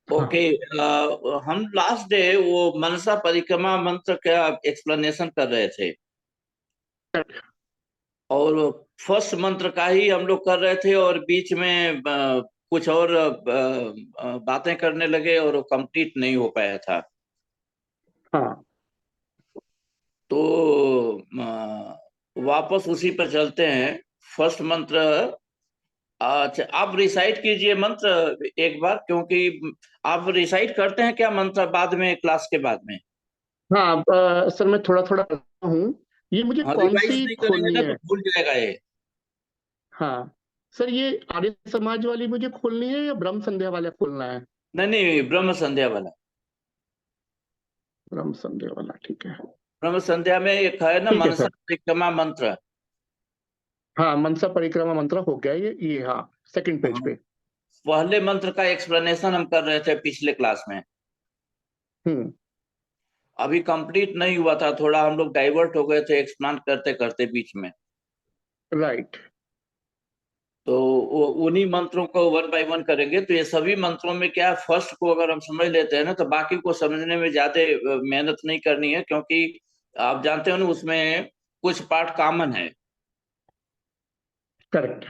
Okay. हम last day वो मनसा परिक्रमा मंत्र का एक्सप्लेनेशन कर रहे थे, और फर्स्ट मंत्र का ही हम लोग कर रहे थे, और बीच में कुछ और बातें करने लगे और वो कंप्लीट नहीं हो पाया था। हाँ तो वापस उसी पर चलते हैं। फर्स्ट मंत्र, अच्छा आप रिसाइट कीजिए मंत्र एक बार, क्योंकि आप रिसाइट करते हैं क्या मंत्र बाद में, क्लास के बाद में? हाँ, सर मैं थोड़ा थोड़ा करता हूँ। ये मुझे हाँ, कौन रिवाइज सी नहीं करेंगे खोलनी ना तो है? भूल जाएगा ये। हाँ सर, ये आर्य समाज वाली मुझे खोलनी है या ब्रह्म संध्या वाला खोलना है? नहीं नहीं, ब्रह्म संध्या वाला। ब्रह्म संध्या वाला, ठीक है। ब्रह्म संध्या में एक है ना, ठीक है मनसा सर। परिक्रमा मंत्र। हाँ, मनसा परिक्रमा मंत्र हो गया ये, हाँ, सेकंड पेज हाँ, पे। पहले मंत्र का एक्सप्लेनेशन हम कर रहे थे पिछले क्लास में। हम्म। अभी कंप्लीट नहीं हुआ था, थोड़ा हम लोग डाइवर्ट हो गए थे एक्सप्लेन करते करते बीच में। राइट। तो वो उन्हीं मंत्रों को वन बाय वन करेंगे। तो ये सभी मंत्रों में क्या है, फर्स्ट को अगर हम समझ लेते हैं ना तो बाकी को समझने में ज्यादा मेहनत नहीं करनी है, क्योंकि आप जानते हो ना उसमें कुछ पार्ट कॉमन है। करेक्ट।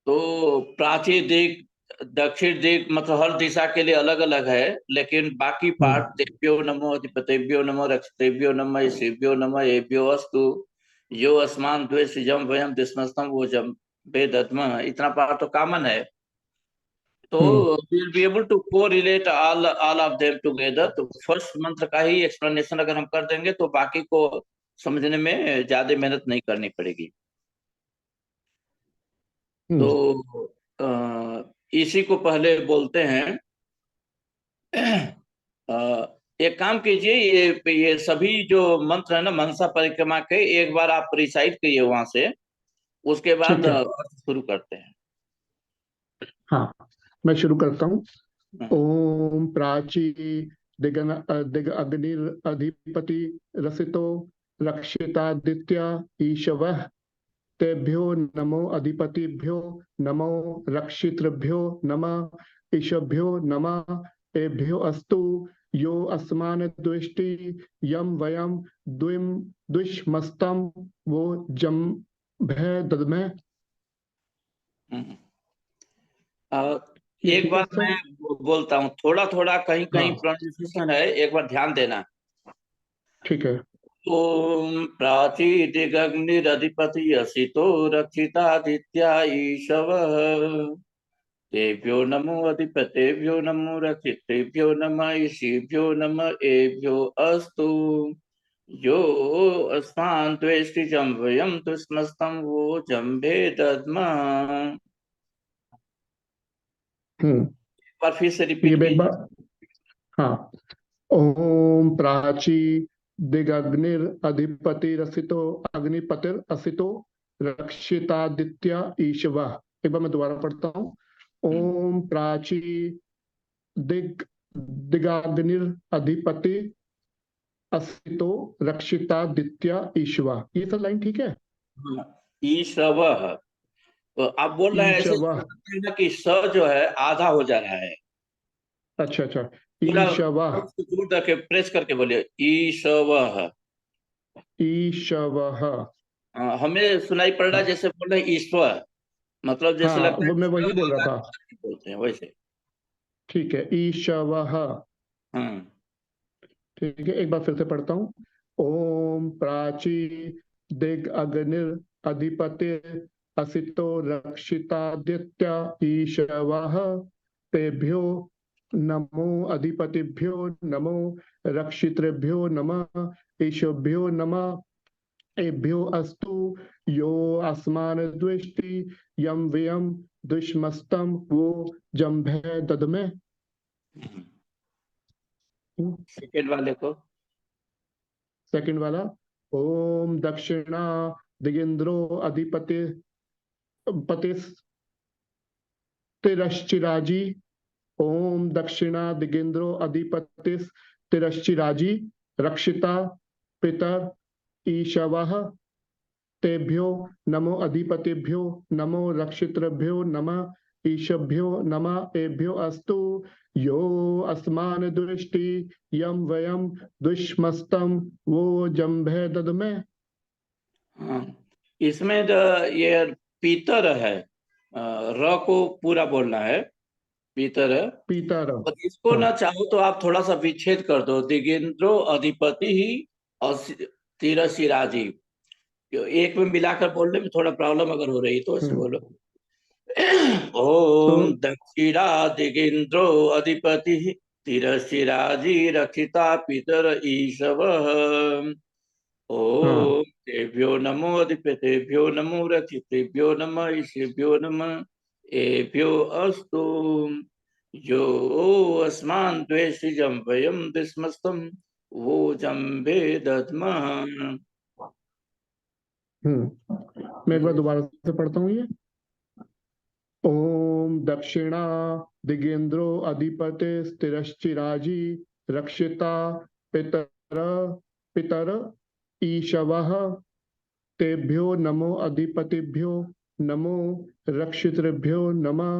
तो प्राचीन दिक, दक्षिण दिक, मतलब हर दिशा के लिए अलग अलग है। लेकिन बाकी पार्ट, हम्म। तेभ्यो नमो अधिपतेभ्यो नमो रक्षतेभ्यो नमः ईशेभ्यो नमः एभ्यो अस्तु, यो अस्मान द्वेषिजम वयम दिस्मस्तम वो जम वेदत्म, इतना पार्ट तो कॉमन है। तो हम्म। we'll be able to correlate all of them together। तो फर्स्ट मंत्र का ही एक्सप्लेनेशन अगर हम कर देंगे तो बाकी को समझने में ज्यादा मेहनत नहीं करनी पड़ेगी। हम्म। तो इसी को पहले बोलते हैं। अ, एक काम कीजिए, ये सभी जो मंत्र है ना मनसा परिक्रमा के, एक बार आप रिसाइट कीजिए वहां से, उसके बाद ठीक है। अर्थ शुरू करते हैं। हाँ, मैं शुरू करता हूँ। हम्म, ओम प्राची दिग अग्निर अधिपति रसितो रक्षितादित्य ईशवः, तेभ्यो नमो अधिपतिभ्यो नमो रक्षितृभ्यो नमः ईशभ्यो नमः एभ्यो अस्तु, यो अस्मान द्वेष्टि यम वयम द्विम द्विषमस्तम वो जम भय दद्मः। हम्म। अ, ये एक ठीक है बार सर? मैं बोलता हूँ, थोड़ा थोड़ा कहीं कहीं हाँ, प्रोनाउंसिएशन है, एक बार ध्यान देना। ठीक है। ओम प्राचीदिगग्निरधिपति असितो रक्षितादित्या ईशव, तेभ्यो नमो अधिपतेभ्यो नमो रक्षितेभ्यो नमः ईशिभ्यो नमः एभ्यो अस्तु, यो अस्मान् त्वेष्टिजं वयं तुष्मस्तं वो जम्भे दद्मः। हम्म। एक बार फिर से ये रिपीट भी एक कीजिए। बार। हाँ। ओम प्राची दिगग्निर अधिपति रसितो अग्निपतिर असितो रक्षितादित्य ईशवा। एक बार मैं दोबारा पढ़ता हूँ। हम्म, ओम प्राची दिग दिगाग्निर अधिपति असितो रक्षितादित्य ईशवा। ये सब लाइन ठीक है? हाँ, ईशव। तो आप बोल रहे हैं ऐसे ईशवा। समझते हैं ना कि स जो है आधा हो जा रहा है। अच्छा अच्छा। पूरा ईशवा। उसको जोर करके प्रेस करके बोलिए ईशव। ईशव। हमें सुनाई पड़ रहा है जैसे बोल रहे हैं ईश्वर, मतलब जैसे हाँ, लगता है वो मैं वही बोल रहा आधा था। बोलते हैं वैसे। ठीक है, ईशव। हाँ। ठीक है, एक बार फिर से पढ़ता हूँ। ओम प्राची दिग अग्निर अधिपति असितो रक्षितादित्य ईशवः, तेभ्यो नमो अधिपतिभ्यो नमो रक्षितृभ्यो नमः ईशभ्यो नमः एभ्यो अस्तु, यो अस्मान द्वेष्टि यम व्यम दुष्मस्तम वो जम्भे ददमे। सेकेंड वाले को। सेकंड वाला। ओम दक्षिणा दिगेंद्रो अधिपति पतिस्तिरश्चिराजी। ओम दक्षिणा दिगेंद्रो अधिपतिस्तिरश्चिराजी रक्षिता पितर ईशवः, तेभ्यो नमो अधिपतिभ्यो नमो रक्षितृभ्यो नमः ईशभ्यो नमः एभ्यो अस्तु, यो अस्मान दृष्टि यम वयम दुष्मस्तम वो जम्भे ददमे। हाँ, इसमें ये पीतर है, र को पूरा बोलना है, पीतर है। पीतर। और इसको हाँ। ना चाहो तो आप थोड़ा सा विच्छेद कर दो, दिगेंद्रो अधिपति ही तिरशिराजी। एक में मिलाकर बोलने में थोड़ा प्रॉब्लम अगर हो रही तो ऐसे बोलो। तो ओम दक्षिणा दिगेन्द्रो अधिपति तिरशिराजी रक्षिता पितर ईशवः। हाँ ओम तेभ्यो नमो अधिपतेभ्यो नमो रक्षितेभ्यो नमः ईशेभ्यो नमः एभ्यो अस्तु। यो अस्मान् द्वेषिजं वयं विस्मस्तं वो जम्बे दद्मः। मैं एक बार दोबारा से पढ़ता हूँ ये। ओम दक्षिणा दिगेन्द्रो अधिपते स्थिरश्चिराजी रक्षिता पितर पितर ईशवः। तेभ्यो नमो अधिपतिभ्यो नमो रक्षितृभ्यो नमः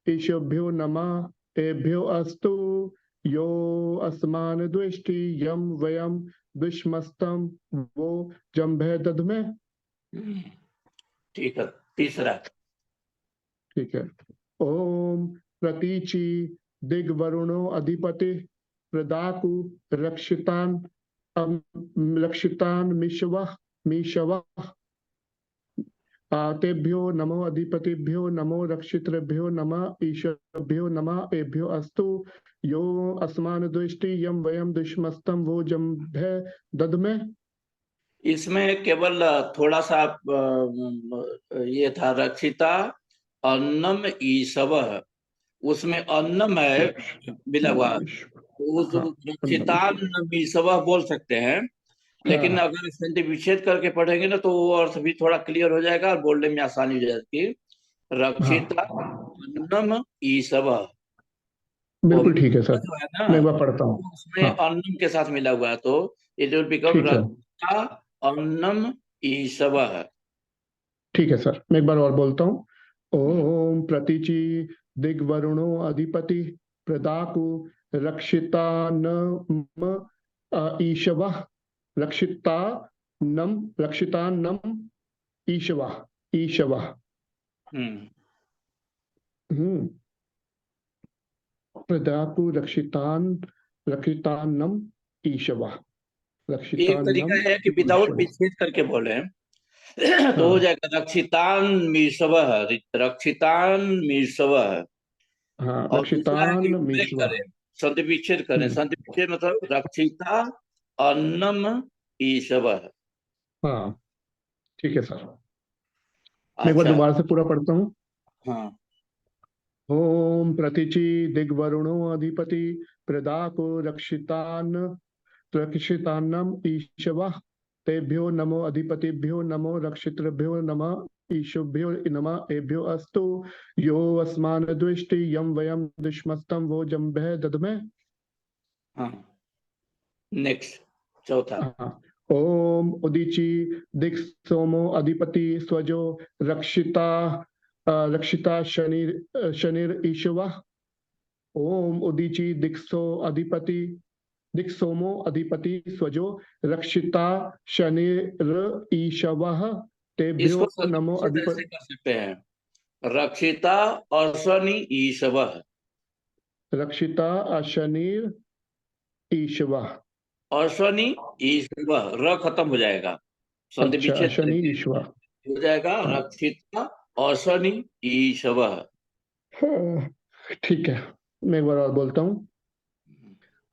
ईशभ्यो नमः एभ्यो अस्तु। यो अस्मान् द्वेष्टि यम वयम विष्मस्तं वो जम्भे दद्मे। ठीक है, तीसरा। ठीक है। ओम प्रतीचि दिग्वरुणो अधिपति प्रदाकु रक्षितान रक्षितान मिशवः। तेभ्यो नमो अधिपतिभ्यो नमो रक्षितृभ्यो नमः ईशभ्यो नमः एभ्यो अस्तु। यो अस्मान् द्वेष्टि यम वयम दुष्मस्तं वो जम्भे दद्मे। इसमें केवल थोड़ा सा ये था रक्षिता अन्नम ईशवः, उसमें अन्नम है मिला हुआ, उस हाँ रक्षितान्न ईशवः बोल सकते हैं। लेकिन हाँ अगर संधि विच्छेद करके पढ़ेंगे ना तो वो अर्थ भी थोड़ा क्लियर हो जाएगा और बोलने में आसानी हो जाएगी। रक्षिता हाँ अन्नम ईशवः। वो बिल्कुल ठीक है सर। जो है ना, मैं एक बार पढ़ता हूँ। उसमें हाँ अन्नम के साथ मिला हुआ है, तो इट विल बिकम ठीक है। रक्षिता अन्नम ईशवः। ठीक है सर, मैं एक बार और बोलता हूँ। ओम प्रतीचि दिग्वरुणो अधिपति प्रदाकु रक्षिता नम ईशवः। रक्षिता नम ईशवः ईशवः। हम्म। हम्म। प्रदाकु रक्षितान्नम ईशवः। एक तरीका रक्षितान्नम है कि विदाउट ईशवः। विच्छेद करके बोले तो हो हाँ जाएगा रक्षितान मीशवः, रक्षितान मीशवः। हाँ और दूसरा है कि रक्षितान ब्रेक मीशवः। करें, संधि विच्छेद करें। हम्म। संधि विच्छेद मतलब रक्षिता अन्नम ईशवः। हाँ ठीक है सर। मैं एक बार अच्छा। दोबारा से पूरा पढ़ता हूँ। हाँ। ओम प्रतीचि दिग्वरुणो अधिपति प्रदाको रक्षितान्नम ईशवः। तेभ्यो नमो अधिपतिभ्यो नमो रक्षितृभ्यो नमः ईशुभ्यो नमः एभ्यो अस्तु। यो अस्मान् द्वेष्टि यम वयम दुष्मस्तं वो जम्भे दद्मे। हाँ, नेक्स्ट, चौथा। हाँ। ओम उदीची दिक् सोमो अधिपति स्वजो रक्षिता रक्षिता शनिर ईशवः। ओम उदीची दिक्सोमो अधिपति स्वजो रक्षिता शनिर ईशवः। इसको तेभ्यो संधि नमो विच्छेद ऐसे अधिपति कर सकते हैं, रक्षिता अर्शनि ईशवः। रक्षिता शनिर ईशवः। अर्शनि ईशवः, र खत्म हो जाएगा, संधि अच्छा विच्छेद शनि करेंगे ईशवः। हो जाएगा हाँ रक्षिता अर्शनि ईशवः। हाँ, ठीक है। मैं एक बार और बोलता हूँ।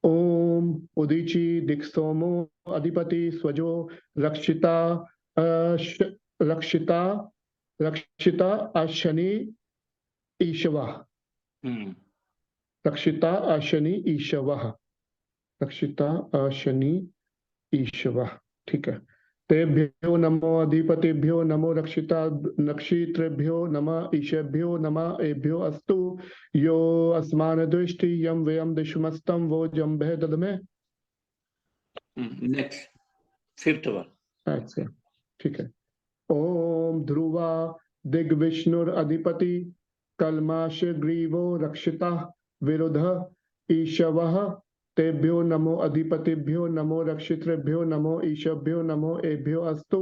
ओम उदीची दिक्सोमो अधिपति स्वजो रक्षिता रक्षिता रक्षिता अशनि ईशवः। हम्म। रक्षिता अशनि ईशवः। रक्षिता अशनि ईशवः। ठीक है। तेभ्यो नमो अधिपतिभ्यो नमो रक्षिता नक्षत्रेभ्यो नमः ईशेभ्यो नमः एभ्यो अस्तु। यो अस्मान् द्वेष्टि यम वयम दुष्मस्तं वो जम्भे दद्मे। Next, fifth one. अच्छा ठीक है। ओम ध्रुवा दिग्विष्णुर अधिपति कलमाश ग्रीवो रक्षिता विरुद्ध ईशवः। तेभ्यो नमो अधिपतिभ्यो नमो रक्षितृभ्यो नमो ईशभ्यो नमो एभ्यो अस्तु।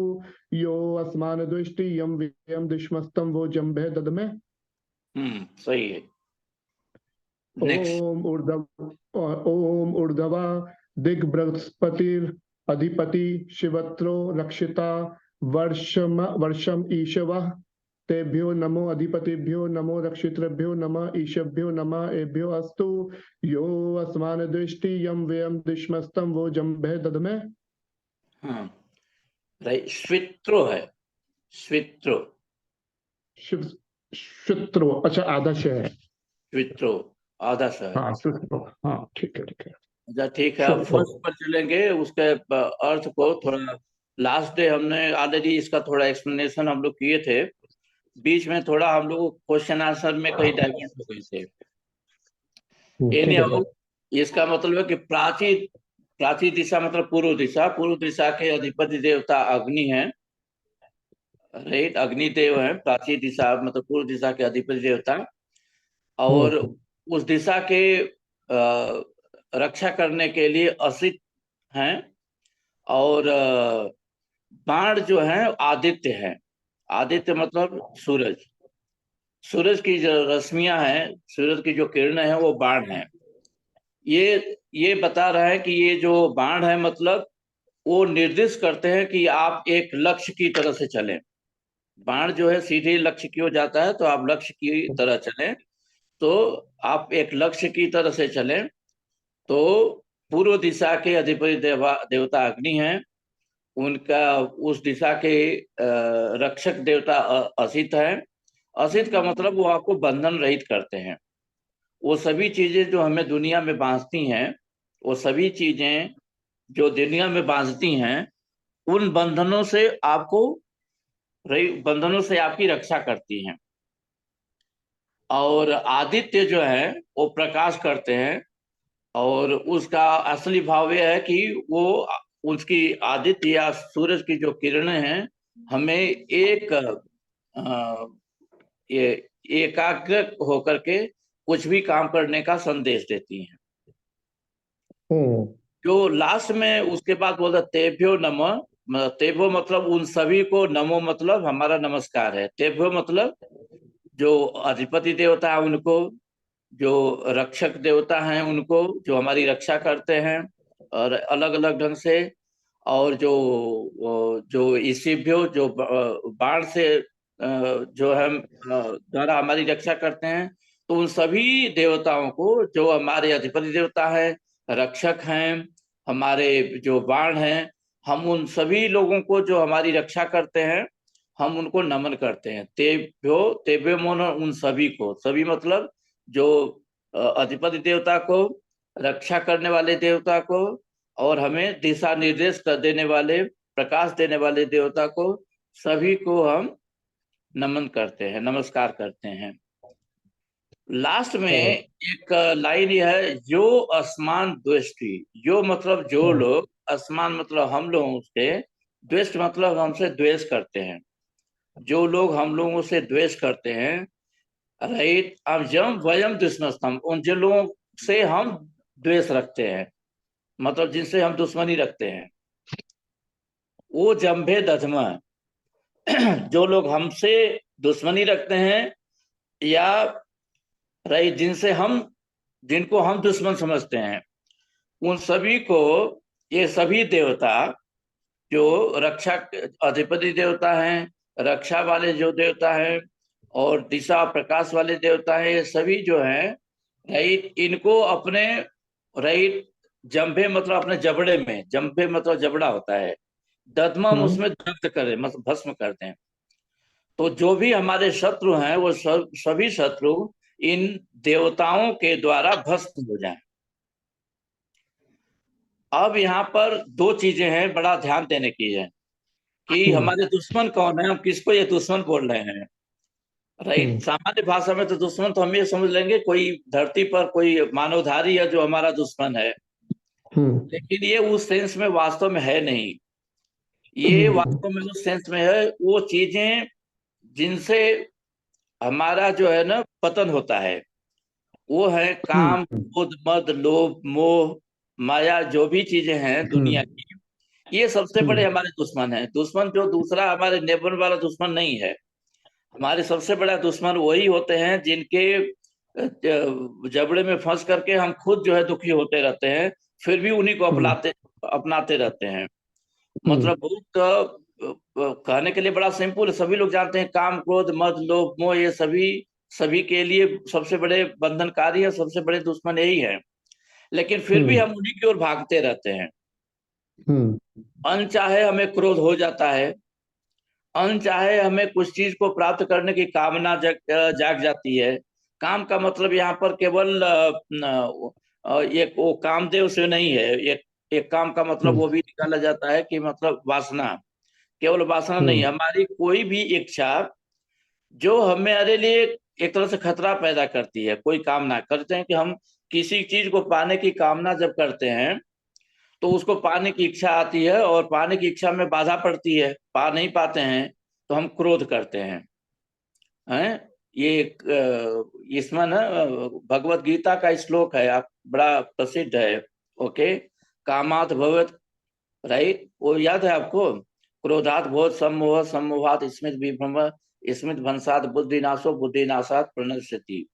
यो अस्मान् द्वेष्टि यम वयम दुष्मस्तं वो जम्भे दद्मे। सही है। नेक्स्ट। ओम ऊर्ध्वा दिग् बृहस्पतिर अधिपति शिवत्रो रक्षिता वर्षम ईशवः तेभ्यो नमो अधिपतिभ्यो नमो रक्षितृभ्यो नमः ईशभ्यो नमः एभ्यो अस्तु यो अस्मान दृष्टि यम व्यम दिश्मस्तम वो जम्भे दधमे। हाँ राइट, स्वित्रो है, स्वित्रो, शत्रु, अच्छा आधा से है। स्वित्रो आधा सा है। हाँ शत्रु, हाँ ठीक है ठीक है। अच्छा ठीक है, अब शत्रु, फर्स्ट पर चलेंगे, उसके अर्थ को थोड़ा, लास्ट डे हमने ऑलरेडी इसका थोड़ा एक्सप्लेनेशन हम लोग किए थे, बीच में थोड़ा हम लोग क्वेश्चन आंसर में कहीं डाइवर्ट हो गए थे। एनी ठीक है हाउ, सर। इसका मतलब है कि प्राची, प्राची दिशा मतलब पूर्व दिशा, पूर्व दिशा के अधिपति देवता अग्नि हैं, राइट, अग्नि देव हैं, प्राची दिशा मतलब पूर्व दिशा के अधिपति देवता। और उस दिशा के रक्षा करने के लिए असित हैं, और बाण जो है आदित्य है। आदित्य मतलब सूरज, सूरज की जो रश्मियां हैं, सूरज की जो किरणें हैं वो बाण हैं। ये बता रहा है कि ये जो बाण है मतलब वो निर्देश करते हैं कि आप एक लक्ष्य की तरह से चलें। बाण जो है सीधे लक्ष्य की ओर जाता है, तो आप लक्ष्य की तरह चलें, तो आप एक लक्ष्य की तरह से चलें। तो पूर्व दिशा के अधिपति देवता अग्नि हैं, उनका उस दिशा के रक्षक देवता असित है। असित का मतलब वो आपको बंधन रहित करते हैं। वो सभी चीजें जो हमें दुनिया में बांधती हैं, वो सभी चीजें जो दुनिया में बांधती हैं, उन बंधनों से आपको बंधनों से आपकी रक्षा करती हैं। और आदित्य जो है वो प्रकाश करते हैं, और उसका असली भाव यह है कि वो उसकी आदित्य या सूरज की जो किरणें हैं हमें एक ये एकाग्र होकर के कुछ भी काम करने का संदेश देती हैं। जो लास्ट में उसके बाद बोलता तेभ्यो नमः, तेभ्यो मतलब उन सभी को, नमो मतलब हमारा नमस्कार है, तेभ्यो मतलब जो अधिपति देवता है उनको, जो रक्षक देवता हैं उनको, जो हमारी रक्षा करते हैं और अलग अलग ढंग से, और जो ईशिभ्यो जो बाण से जो हम द्वारा हमारी रक्षा करते हैं, तो उन सभी देवताओं को, जो हमारे अधिपति देवता है, रक्षक हैं, हमारे जो बाण हैं, हम उन सभी लोगों को जो हमारी रक्षा करते हैं, हम उनको नमन करते हैं। तेभ्यो, तेभ्यो मोनो उन सभी को, सभी मतलब जो अधिपति देवता को, रक्षा करने वाले देवता को, और हमें दिशा निर्देश कर देने वाले, प्रकाश देने वाले देवता को, सभी को हम नमन करते हैं, नमस्कार करते हैं। लास्ट में एक लाइन यह है, जो असमान द्वेष्टि, जो मतलब जो लोग, असमान मतलब हम लोगों से, द्वेष्ट मतलब हमसे द्वेष करते हैं, जो लोग हम लोगों से द्वेष करते हैं, राइट, अब जम वयम दुश्मनस्तम, उन जिन लोगों से हम द्वेष रखते हैं, मतलब जिनसे हम दुश्मनी रखते हैं, वो जम्भे दधमा, जो लोग हमसे दुश्मनी रखते हैं, या राइट जिनको हम दुश्मन समझते हैं, उन सभी को ये सभी देवता, जो रक्षा अधिपति देवता हैं, रक्षा वाले जो देवता हैं, और दिशा प्रकाश वाले देवता हैं, ये सभी जो हैं, राइट, इनको अपने, राइट, जंभे मतलब अपने जबड़े में, जंभे मतलब जबड़ा होता है, दधमम उसमें दग्ध करें मतलब भस्म करते हैं। तो जो भी हमारे शत्रु हैं वो सभी शत्रु इन देवताओं के द्वारा भस्म हो जाएं। अब यहाँ पर दो चीजें हैं, बड़ा ध्यान देने की है कि हमारे दुश्मन कौन है, हम किसको ये दुश्मन बोल रहे हैं, राइट। सामान्य भाषा में तो दुश्मन तो हम ये समझ लेंगे कोई धरती पर कोई मानवधारी है जो हमारा दुश्मन है, लेकिन ये उस सेंस में वास्तव में है नहीं। ये वास्तव में उस सेंस में है, वो चीजें जिनसे हमारा जो है ना पतन होता है, वो है काम, क्रोध, मद, लोभ, मोह, माया, जो भी चीजें हैं दुनिया की, ये सबसे बड़े हमारे दुश्मन हैं। दुश्मन जो दूसरा हमारे नेबर वाला दुश्मन नहीं है, हमारे सबसे बड़ा दुश्मन वही होते हैं जिनके जबड़े में फंस करके हम खुद जो है दुखी होते रहते हैं, फिर भी उन्हीं को अपनाते रहते हैं। मतलब बहुत कहने के लिए बड़ा सिंपल है, सभी लोग जानते हैं, काम क्रोध मद लोभ मोह ये सभी सभी के लिए सबसे बड़े बंधनकारी है, सबसे बड़े दुश्मन यही है। लेकिन फिर भी हम उन्हीं की ओर भागते रहते हैं। हम्म अनचाहे हमें क्रोध हो जाता है, अनचाहे हमें कुछ चीज को प्राप्त करने की कामना जाग जाती है। काम का मतलब यहाँ पर केवल एक वो कामदेव से नहीं है। एक काम का मतलब हम्म वो भी निकाला जाता है कि मतलब वासना, केवल वासना नहीं, हम्म हमारी कोई भी इच्छा जो हमारे लिए एक तरह से खतरा पैदा करती है। कोई कामना करते हैं कि हम किसी चीज को पाने की कामना जब करते हैं तो उसको पाने की इच्छा आती है, और पाने की इच्छा में बाधा पड़ती है, पा नहीं पाते हैं तो हम क्रोध करते हैं। ये इसमें ना भगवत गीता का श्लोक है, आप बड़ा प्रसिद्ध है। ओके, कामात भवत, राइट, वो याद है आपको? क्रोधात भवत सम्मोह, सम्मोहात स्मित विभ्रम, स्मित भंसात बुद्धिनाशो, बुद्धिनाशात प्रणश्यति।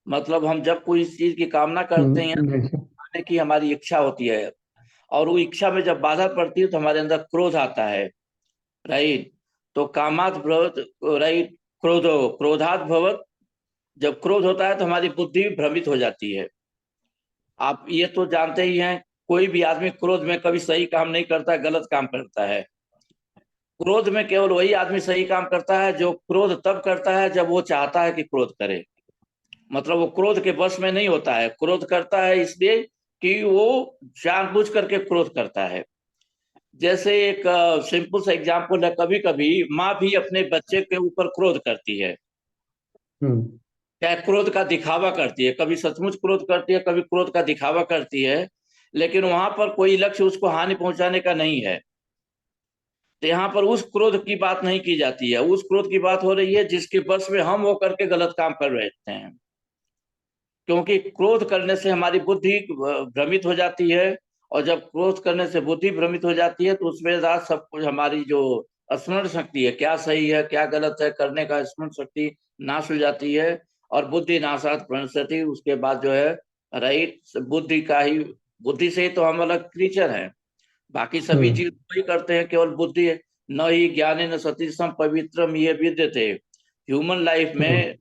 मतलब हम जब कोई चीज की कामना करते हैं, नहीं सर। पाने की हमारी इच्छा होती है, और वो इच्छा में जब बाधा पड़ती है तो हमारे अंदर क्रोध आता है, राइट। तो कामात भवत, राइट, क्रोधो क्रोधात भवत, जब क्रोध होता है तो हमारी बुद्धि भ्रमित हो जाती है। आप ये तो जानते ही हैं, कोई भी आदमी क्रोध में कभी सही काम नहीं करता, गलत काम करता है। क्रोध में केवल वही आदमी सही काम करता है जो क्रोध तब करता है जब वो चाहता है कि क्रोध करे। मतलब वो क्रोध के वश में नहीं होता है, क्रोध करता है इसलिए कि वो जानबूझ करके क्रोध करता है। जैसे एक सिंपल सा एग्जांपल है, कभी कभी माँ भी अपने बच्चे के ऊपर क्रोध करती है। हम्म क्या क्रोध का दिखावा करती है, कभी सचमुच क्रोध करती है, कभी क्रोध का दिखावा करती है। लेकिन वहां पर कोई लक्ष्य उसको हानि पहुंचाने का नहीं है। तो यहाँ पर उस क्रोध की बात नहीं की जाती है, उस क्रोध की बात हो रही है जिसके बस में हम होकर के गलत काम कर बैठते हैं। क्योंकि क्रोध करने से हमारी बुद्धि भ्रमित हो जाती है, और जब क्रोध करने से बुद्धि भ्रमित हो जाती है तो उसमें रात सब कुछ हमारी जो स्मरण शक्ति है, क्या सही है क्या गलत है करने का स्मरण शक्ति नाश हो जाती है। और बुद्धि नाशात प्रणश्यति, उसके बाद जो है, राइट, बुद्धि का ही, बुद्धि से ही तो हम अलग क्रीचर हैं। बाकी सभी हम्म चीज वही करते हैं, केवल बुद्धि है। न ही ज्ञाने न सतीसम पवित्रम ये विद्यते। ह्यूमन लाइफ हम्म में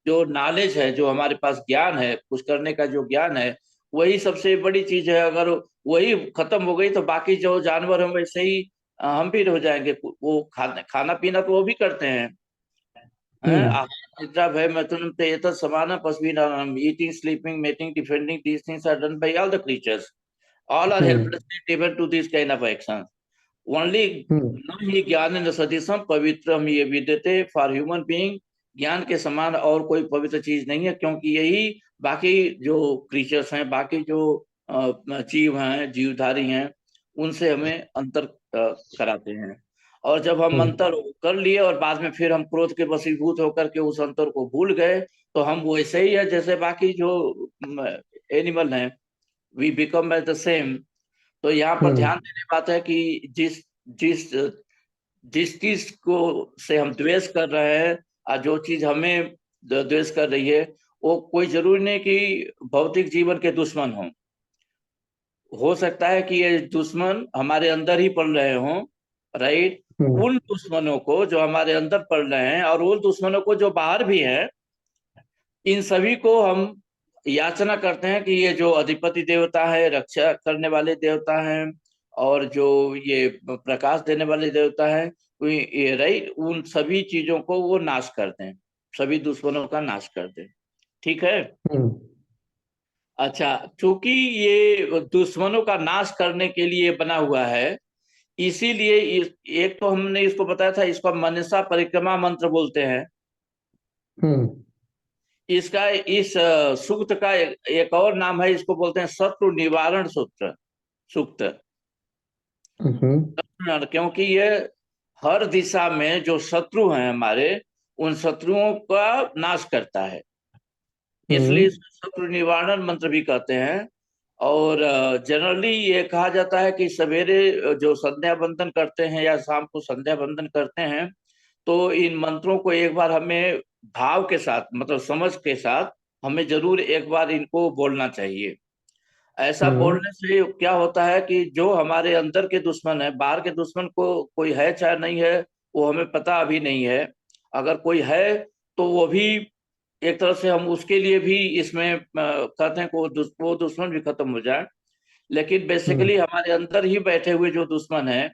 जो नॉलेज है, जो हमारे पास ज्ञान है, कुछ करने का जो ज्ञान है, वही सबसे बड़ी चीज है। अगर वही खत्म हो गई तो बाकी जो जानवर हैं वैसे ही हम भी हो जाएंगे। वो खाना पीना तो वो भी करते हैं, हैं? हम्म आहार निद्रा भय मैथुन ते एतत् समाना पश्मीनानाम, eating sleeping mating defending, these things are done by all the creatures. All are hmm helplessly driven to these kind of actions. Only hmm न ही ज्ञान न सतीसम पवित्रम ये विद्यते। फॉर ह्यूमन बीइंग ज्ञान के समान और कोई पवित्र चीज नहीं है, क्योंकि यही बाकी जो क्रीचर्स हैं, बाकी जो जीव हैं, जीवधारी हैं, उनसे हमें अंतर कराते हैं। और जब हम हम्म अंतर कर लिए और बाद में फिर हम क्रोध के वशीभूत होकर के उस अंतर को भूल गए, तो हम वैसे ही है जैसे बाकी जो एनिमल हैं। We become as the same. तो यहाँ पर हम्म ध्यान देने बात है कि जिस जिस जिस चीज को से हम द्वेष कर रहे हैं, और जो चीज हमें द्वेष कर रही है, वो कोई जरूरी नहीं कि भौतिक जीवन के दुश्मन हो सकता है कि ये दुश्मन हमारे अंदर ही पल रहे हों, राइट। हम्म उन दुश्मनों को जो हमारे अंदर पल रहे हैं, और उन दुश्मनों को जो बाहर भी हैं, इन सभी को हम याचना करते हैं कि ये जो अधिपति देवता है, रक्षा करने वाले देवता हैं, और जो ये प्रकाश देने वाले देवता हैं, ये राइट, उन सभी चीजों को वो नाश कर दें, सभी दुश्मनों का नाश कर दें। ठीक है। हम्म अच्छा, चूंकि ये दुश्मनों का नाश करने के लिए बना हुआ है, इसीलिए एक तो हमने इसको बताया था, इसको मनसा परिक्रमा मंत्र बोलते हैं। हम्म इसका इस सूक्त का एक और नाम है, इसको बोलते हैं शत्रु निवारण सूत्र, सूक्त। हम्म क्योंकि ये हर दिशा में जो शत्रु हैं हमारे, उन शत्रुओं का नाश करता है। इसलिए हम्म इसको शत्रु निवारण मंत्र भी कहते हैं। और जनरली ये कहा जाता है कि सवेरे जो संध्या बंदन करते हैं या शाम को संध्या बंदन करते हैं, तो इन मंत्रों को एक बार हमें भाव के साथ, मतलब समझ के साथ, हमें जरूर एक बार इनको बोलना चाहिए। ऐसा बोलने से क्या होता है कि जो हमारे अंदर के दुश्मन है, बाहर के दुश्मन को कोई है चाहे नहीं है वो हमें पता अभी नहीं है। अगर कोई है तो वो भी एक तरह से हम उसके लिए भी इसमें कहते हैं कि वो दुश्मन भी खत्म हो जाए। लेकिन बेसिकली हमारे अंदर ही बैठे हुए जो दुश्मन है,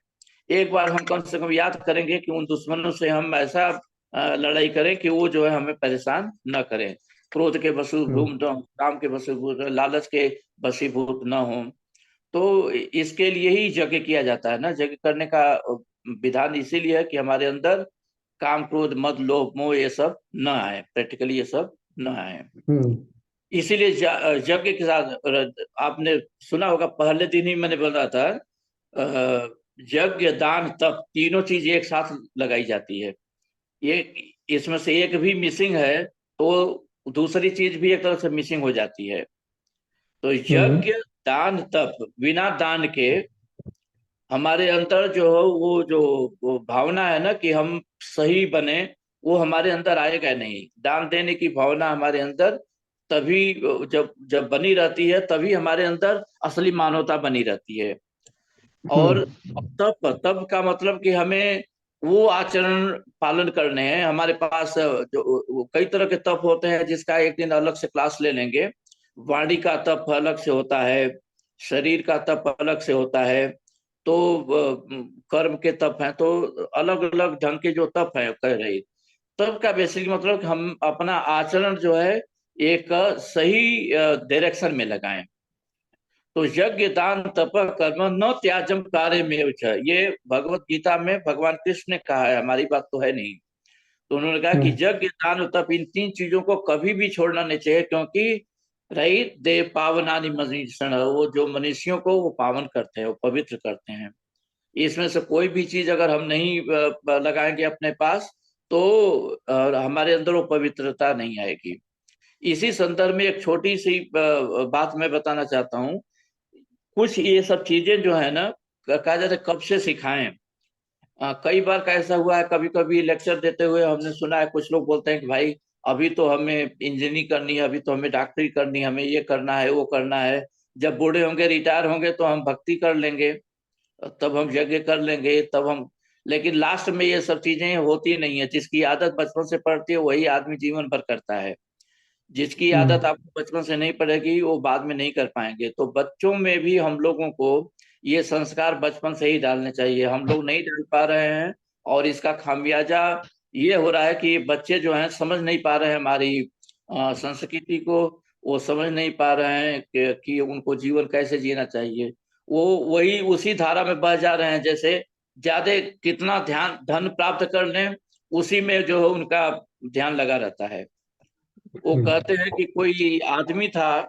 एक बार हम कम से कम याद करेंगे कि उन दुश्मनों से हम ऐसा लड़ाई करें कि वो जो है हमें परेशान न करें। क्रोध के वशीभूत न हों, काम के वशीभूत, लालच के वशीभूत न हो। तो इसके लिए ही यज्ञ किया जाता है ना। यज्ञ करने का विधान इसीलिए है कि हमारे अंदर काम, क्रोध, मद, लोभ, मोह ये सब न आए, प्रैक्टिकली ये सब न आए। इसीलिए यज्ञ के साथ आपने सुना होगा, पहले दिन ही मैंने बोला था, यज्ञ, दान, तप तीनों चीज एक साथ लगाई जाती है। ये इसमें से एक भी मिसिंग है तो दूसरी चीज भी एक तरह से मिसिंग हो जाती है। तो यज्ञ, दान, तप, बिना दान के हमारे अंदर जो वो भावना है ना कि हम सही बने, वो हमारे अंदर आएगा नहीं। दान देने की भावना हमारे अंदर तभी जब जब बनी रहती है, तभी हमारे अंदर असली मानवता बनी रहती है। और तप, तप का मतलब कि हमें वो आचरण पालन करने हैं। हमारे पास जो कई तरह के तप होते हैं, जिसका एक दिन अलग से क्लास ले लेंगे। वाणी का तप अलग से होता है, शरीर का तप अलग से होता है, तो कर्म के तप हैं, तो अलग अलग ढंग के जो तप है कह रही। तप का बेसिक मतलब कि हम अपना आचरण जो है एक सही डायरेक्शन में लगाएं। तो यज्ञ, दान, तप, कर्म न त्याजम कार्य में च। ये भगवत गीता में भगवान कृष्ण ने कहा है, हमारी बात तो है नहीं। तो उन्होंने कहा कि यज्ञ, दान और तप, इन तीन चीजों को कभी भी छोड़ना नहीं चाहिए, क्योंकि रही दे पावनानि मनीषण, वो जो मनुष्यों को वो पावन करते हैं, वो पवित्र करते हैं। इसमें से कोई भी चीज अगर हम नहीं लगाएंगे अपने पास, तो हमारे अंदर वो पवित्रता नहीं आएगी। इसी संदर्भ में एक छोटी सी बात मैं बताना चाहता हूँ। कुछ ये सब चीजें जो है ना, कहा जाता है कब से सिखाएं। कई बार का ऐसा हुआ है, कभी कभी लेक्चर देते हुए हमने सुना है कुछ लोग बोलते हैं कि भाई अभी तो हमें इंजीनियरिंग करनी है, अभी तो हमें डॉक्टरी करनी है, हमें ये करना है वो करना है, जब बूढ़े होंगे, रिटायर होंगे तो हम भक्ति कर लेंगे, तब हम यज्ञ कर लेंगे, तब हम। लेकिन लास्ट में ये सब चीजें होती नहीं है। जिसकी आदत बचपन से पड़ती है वही आदमी जीवन भर करता है। जिसकी आदत आपको बचपन से नहीं पड़ेगी वो बाद में नहीं कर पाएंगे। तो बच्चों में भी हम लोगों को ये संस्कार बचपन से ही डालने चाहिए। हम लोग नहीं डाल पा रहे हैं, और इसका खामियाजा ये हो रहा है कि बच्चे जो हैं समझ नहीं पा रहे हैं हमारी संस्कृति को। वो समझ नहीं पा रहे हैं कि उनको जीवन कैसे जीना चाहिए। वो वही उसी धारा में बह जा रहे हैं, जैसे ज्यादा कितना ध्यान धन प्राप्त कर लें, उसी में जो है उनका ध्यान लगा रहता है। वो कहते हैं कि कोई आदमी था,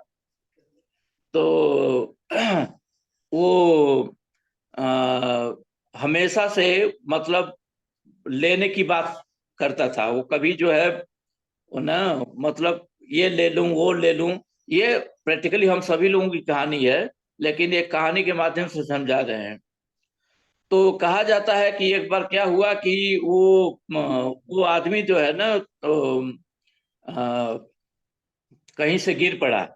तो वो आ, हमेशा से मतलब लेने की बात करता था। वो कभी जो है वो ना, मतलब ये ले लूं वो ले लूं। ये प्रैक्टिकली हम सभी लोगों की कहानी है, लेकिन ये कहानी के माध्यम से समझा रहे हैं। तो कहा जाता है कि एक बार क्या हुआ कि वो आदमी जो है ना, तो कहीं से गिर पड़ा,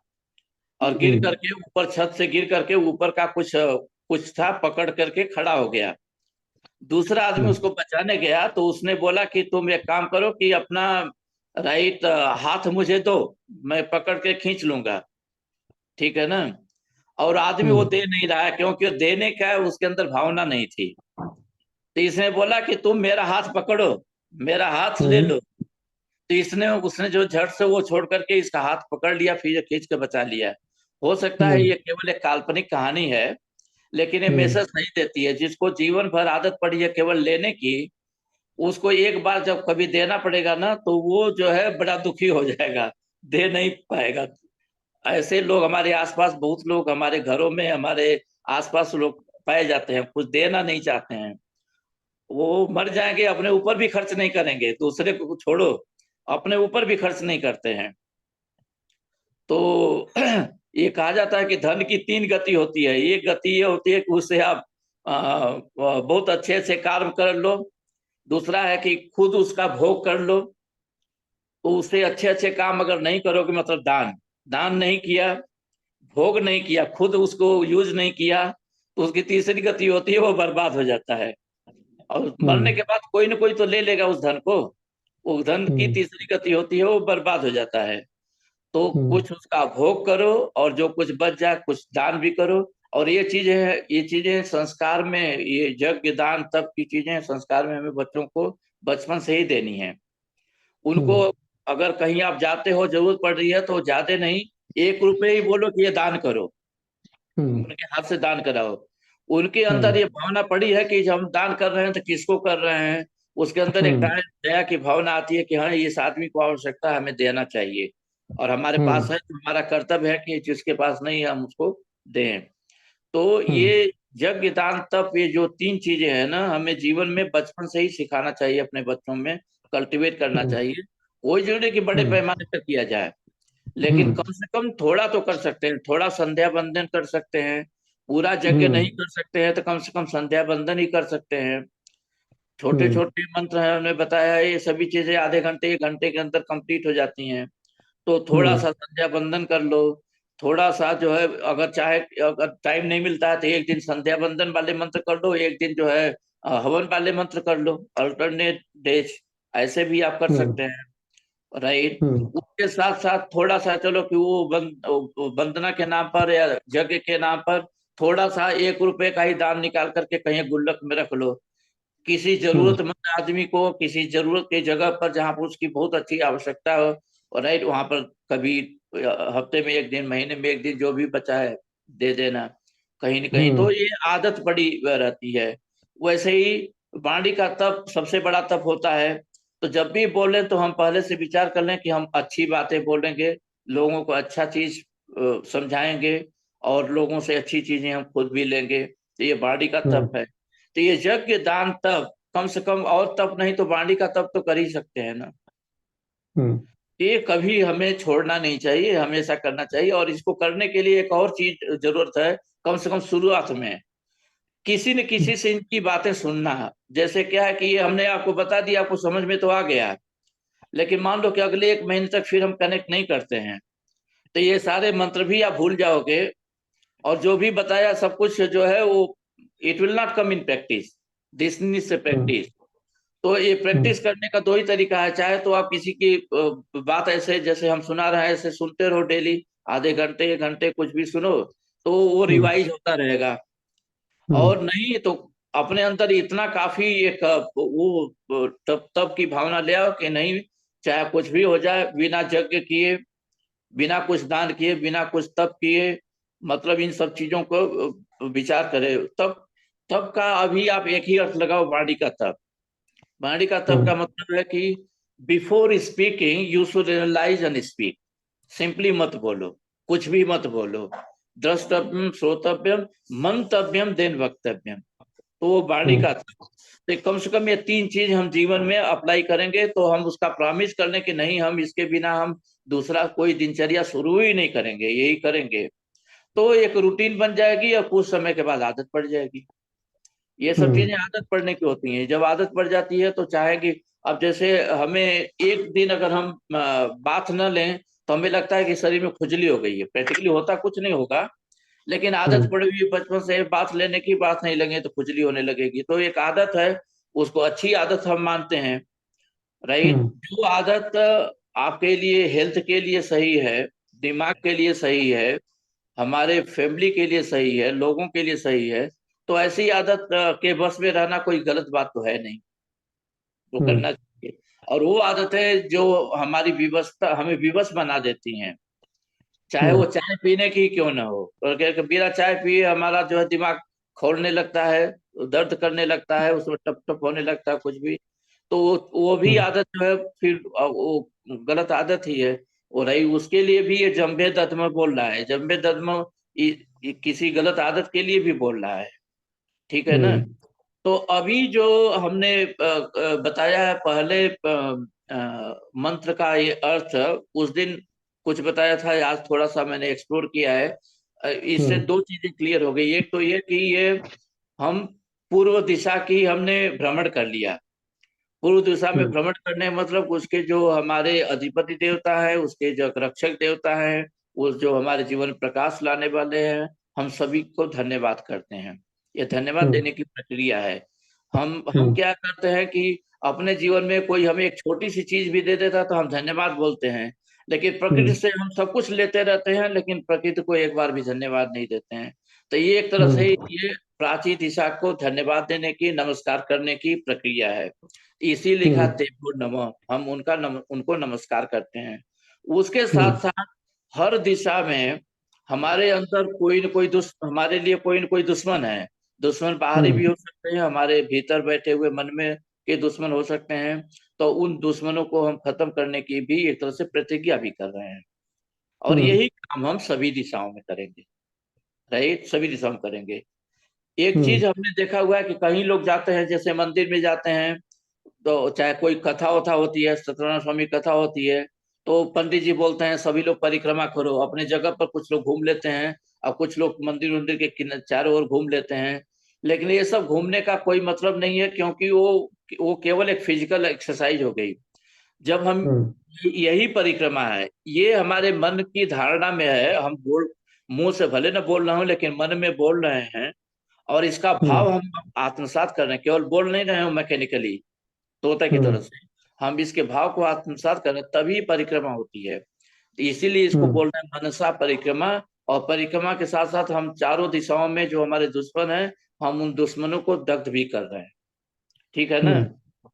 और गिर करके ऊपर, छत से गिर करके ऊपर का कुछ कुछ था, पकड़ करके खड़ा हो गया। दूसरा आदमी उसको बचाने गया, तो उसने बोला कि तुम एक काम करो कि अपना राइट हाथ मुझे दो, मैं पकड़ के खींच लूंगा, ठीक है ना। और आदमी वो दे नहीं रहा है, क्योंकि देने का उसके अंदर भावना नहीं थी। तो इसने बोला कि तुम मेरा हाथ पकड़ो, मेरा हाथ ले लो। तो इसने उसने जो झट से वो छोड़ करके इसका हाथ पकड़ लिया, फिर खींच के बचा लिया। हो सकता है ये केवल एक काल्पनिक कहानी है, लेकिन ये मैसेज नहीं देती है। जिसको जीवन भर आदत पड़ी है केवल लेने की, उसको एक बार जब कभी देना पड़ेगा ना, तो वो जो है बड़ा दुखी हो जाएगा, दे नहीं पाएगा। ऐसे लोग हमारे आसपास, बहुत लोग हमारे घरों में, हमारे आसपास लोग पाए जाते हैं, कुछ देना नहीं चाहते हैं। वो मर जाएंगे, अपने ऊपर भी खर्च नहीं करेंगे, दूसरे को छोड़ो, अपने ऊपर भी खर्च नहीं करते हैं। तो ये कहा जाता है कि धन की तीन गति होती है। एक गति ये होती है कि उससे आप बहुत अच्छे से कार्य कर लो। दूसरा है कि खुद उसका भोग कर लो। तो उससे अच्छे अच्छे काम अगर नहीं करोगे, मतलब दान, दान नहीं किया, भोग नहीं किया, खुद उसको यूज नहीं किया, तो उसकी तीसरी गति होती है वो बर्बाद हो जाता है। और मरने के बाद कोई ना कोई तो ले लेगा उस धन को, वो धन की तीसरी गति होती है वो बर्बाद हो जाता है। तो कुछ उसका भोग करो, और जो कुछ बच जाए कुछ दान भी करो। और ये चीजें संस्कार में, ये यज्ञ दान तप की चीजें संस्कार में हमें बच्चों को बचपन से ही देनी है। उनको अगर कहीं आप जाते हो जरूरत पड़ रही है तो ज्यादा नहीं, 1 रुपए ही बोलो कि ये दान करो, उनके हाथ से दान कराओ। उनके अंदर ये भावना पड़ी है कि जब हम दान कर रहे हैं तो किसको कर रहे हैं, उसके अंदर एक दया दया की भावना आती है कि हाँ इस आदमी को आवश्यकता है, हमें देना चाहिए, और हमारे पास है तो हमारा कर्तव्य है कि जिसके पास नहीं है हम उसको दें। तो ये यज्ञ दान तप, ये जो 3 चीजें हैं ना, हमें जीवन में बचपन से ही सिखाना चाहिए, अपने बच्चों में कल्टीवेट करना चाहिए। कोई जरूरी नहीं कि बड़े पैमाने पर किया जाए, लेकिन कम से कम थोड़ा तो कर सकते हैं, थोड़ा संध्या बंदन कर सकते हैं। पूरा यज्ञ नहीं कर सकते हैं तो कम से कम संध्या बंदन ही कर सकते हैं। छोटे छोटे मंत्र हैं, उन्होंने बताया है, ये सभी चीजें आधे घंटे 1 घंटे के अंदर कंप्लीट हो जाती हैं। तो थोड़ा सा संध्या बंदन कर लो, थोड़ा सा जो है, अगर चाहे, अगर टाइम नहीं मिलता है तो एक दिन संध्या बंदन वाले मंत्र कर लो, एक दिन जो है हवन वाले मंत्र कर लो, अल्टरनेट डेज ऐसे भी आप कर सकते हैं। राइट। उसके साथ साथ थोड़ा सा चलो कि वो वंदना के नाम पर या यज्ञ के नाम पर थोड़ा सा 1 रुपए का ही दान निकाल करके कहीं गुल्लक में रख लो, किसी जरूरतमंद आदमी को किसी जरूरत की जगह पर जहां पर उसकी बहुत अच्छी आवश्यकता हो, और राइट वहां पर कभी हफ्ते में 1 दिन, महीने में 1 दिन, जो भी बचा है दे देना कहीं न कहीं। तो ये आदत पड़ी रहती है। वैसे ही वाणी का तप सबसे बड़ा तप होता है। तो जब भी बोलें तो हम पहले से विचार कर लें कि हम अच्छी बातें बोलेंगे, लोगों को अच्छा चीज समझाएंगे, और लोगों से अच्छी चीजें हम खुद भी लेंगे। तो ये वाणी का तप है। तो ये यज्ञ दान तप, कम से कम और तप नहीं तो वाणी का तप तो कर ही सकते हैं ना। ये कभी हमें छोड़ना नहीं चाहिए, हमेशा करना चाहिए। और इसको करने के लिए एक और चीज जरूरत है, कम से कम शुरुआत में किसी न किसी से इनकी बातें सुनना है। जैसे क्या है कि ये हमने आपको बता दिया, आपको समझ में तो आ गया, लेकिन मान लो कि अगले 1 महीने तक फिर हम कनेक्ट नहीं करते हैं, तो ये सारे मंत्र भी आप भूल जाओगे, और जो भी बताया सब कुछ जो है वो it will not come in practice, this needs से प्रैक्टिस। तो ये प्रैक्टिस करने का 2 ही तरीका है, चाहे तो आप किसी की बात ऐसे जैसे हम सुना रहे हैं ऐसे सुनते रहो डेली, आधे घंटे 1 घंटे कुछ भी सुनो, तो वो रिवाइज होता रहेगा। और नहीं तो अपने अंदर इतना काफी एक वो तब तब की भावना ले आओ कि नहीं, चाहे कुछ भी हो जाए, बिना यज्ञ किए, बिना कुछ दान किए, बिना कुछ तप किए, मतलब इन सब चीजों को विचार करें। तब तब का अभी आप एक ही अर्थ लगाओ, वाणी का तप। वाणी का तप का मतलब है कि before speaking you should analyse and speak. Simply मत बोलो, कुछ भी मत बोलो। द्रष्टव्यम, श्रोतव्यम, मंतव्यम, देन वक्तव्यम। तो वो वाणी का तप। तो कम से कम ये 3 चीज हम जीवन में अप्लाई करेंगे तो हम उसका प्रॉमिस कर लें कि नहीं, हम इसके बिना हम दूसरा कोई दिनचर्या शुरू ही नहीं करेंगे, यही करेंगे। तो एक रूटीन बन जाएगी और कुछ समय के बाद आदत पड़ जाएगी। ये सब चीजें आदत पड़ने की होती हैं। जब आदत पड़ जाती है तो चाहेगी, अब जैसे हमें एक दिन अगर हम बाथ न लें तो हमें लगता है कि शरीर में खुजली हो गई है, प्रैक्टिकली होता कुछ नहीं होगा, लेकिन आदत पड़ी हुई है बचपन से, बाथ लेने की बात नहीं लगे तो खुजली होने लगेगी। तो एक आदत है, उसको अच्छी आदत हम मानते हैं। राइट। जो आदत आपके लिए, हेल्थ के लिए सही है, दिमाग के लिए सही है, हमारे फैमिली के लिए सही है, लोगों के लिए सही है, तो ऐसी आदत के बस में रहना कोई गलत बात तो है नहीं, वो करना चाहिए। और वो आदतें जो हमारी विवशता, हमें विवश बना देती हैं, चाहे वो चाय पीने की क्यों ना हो, और बिना चाय पिए हमारा जो है दिमाग खोलने लगता है, दर्द करने लगता है, उसमें टप टप होने लगता है कुछ भी, तो वो भी आदत जो है फिर वो गलत आदत ही है। और रही उसके लिए भी ये जम्बे दत्म बोल रहा है, जम्बे दत्म किसी गलत आदत के लिए भी बोल रहा है। ठीक है ना। तो अभी जो हमने बताया है पहले मंत्र का ये अर्थ, उस दिन कुछ बताया था, आज थोड़ा सा मैंने एक्सप्लोर किया है। इससे 2 चीजें क्लियर हो गई। एक तो ये कि ये हम पूर्व दिशा की हमने भ्रमण कर लिया। पूर्व दिशा में भ्रमण करने मतलब उसके जो हमारे अधिपति देवता है, उसके जो रक्षक देवता है, वो जो हमारे जीवन में प्रकाश लाने वाले हैं, हम सभी को धन्यवाद करते हैं। ये धन्यवाद देने की प्रक्रिया है। हम क्या करते हैं कि अपने जीवन में कोई हमें एक छोटी सी चीज भी दे देता तो हम धन्यवाद बोलते हैं, लेकिन प्रकृति से हम सब कुछ लेते रहते हैं, लेकिन प्रकृति को एक बार भी धन्यवाद नहीं देते हैं। तो ये एक तरह से ये प्राची दिशा को धन्यवाद देने की, नमस्कार करने की प्रक्रिया है। इसी लिखा तेभ्यो नमः, हम उनको नमस्कार करते हैं। उसके साथ साथ हर दिशा में हमारे अंदर कोई न कोई हमारे लिए कोई न कोई दुश्मन है। दुश्मन बाहरी भी हो सकते हैं, हमारे भीतर बैठे हुए मन में के दुश्मन हो सकते हैं। तो उन दुश्मनों को हम खत्म करने की भी एक तरह से प्रतिज्ञा भी कर रहे हैं, और यही काम हम सभी दिशाओं में करेंगे। राइट, सभी दिशाओं में करेंगे। एक चीज हमने देखा हुआ है कि कहीं लोग जाते हैं, जैसे मंदिर में जाते हैं, तो चाहे कोई कथा वथा होती है, सत्यनारायण स्वामी कथा होती है, तो पंडित जी बोलते हैं सभी लोग परिक्रमा करो। अपने जगह पर कुछ लोग घूम लेते हैं, और कुछ लोग मंदिर मंदिर के चारों ओर घूम लेते हैं। लेकिन ये सब घूमने का कोई मतलब नहीं है, क्योंकि वो केवल एक फिजिकल एक्सरसाइज हो गई। जब हम यही परिक्रमा है, ये हमारे मन की धारणा में है। हम मुंह से भले न बोल रहे हो, लेकिन मन में बोल रहे हैं, और इसका भाव हम आत्मसात कर रहे हैं। केवल बोल नहीं रहे हो मैकेनिकली, तोता की तरह से हम इसके भाव को आत्मसात करें, तभी परिक्रमा होती है। तो इसीलिए इसको बोल रहे हैं मनसा परिक्रमा। और परिक्रमा के साथ साथ हम चारों दिशाओं में जो हमारे दुश्मन हैं, हम उन दुश्मनों को दग्ध भी कर रहे हैं। ठीक है ना?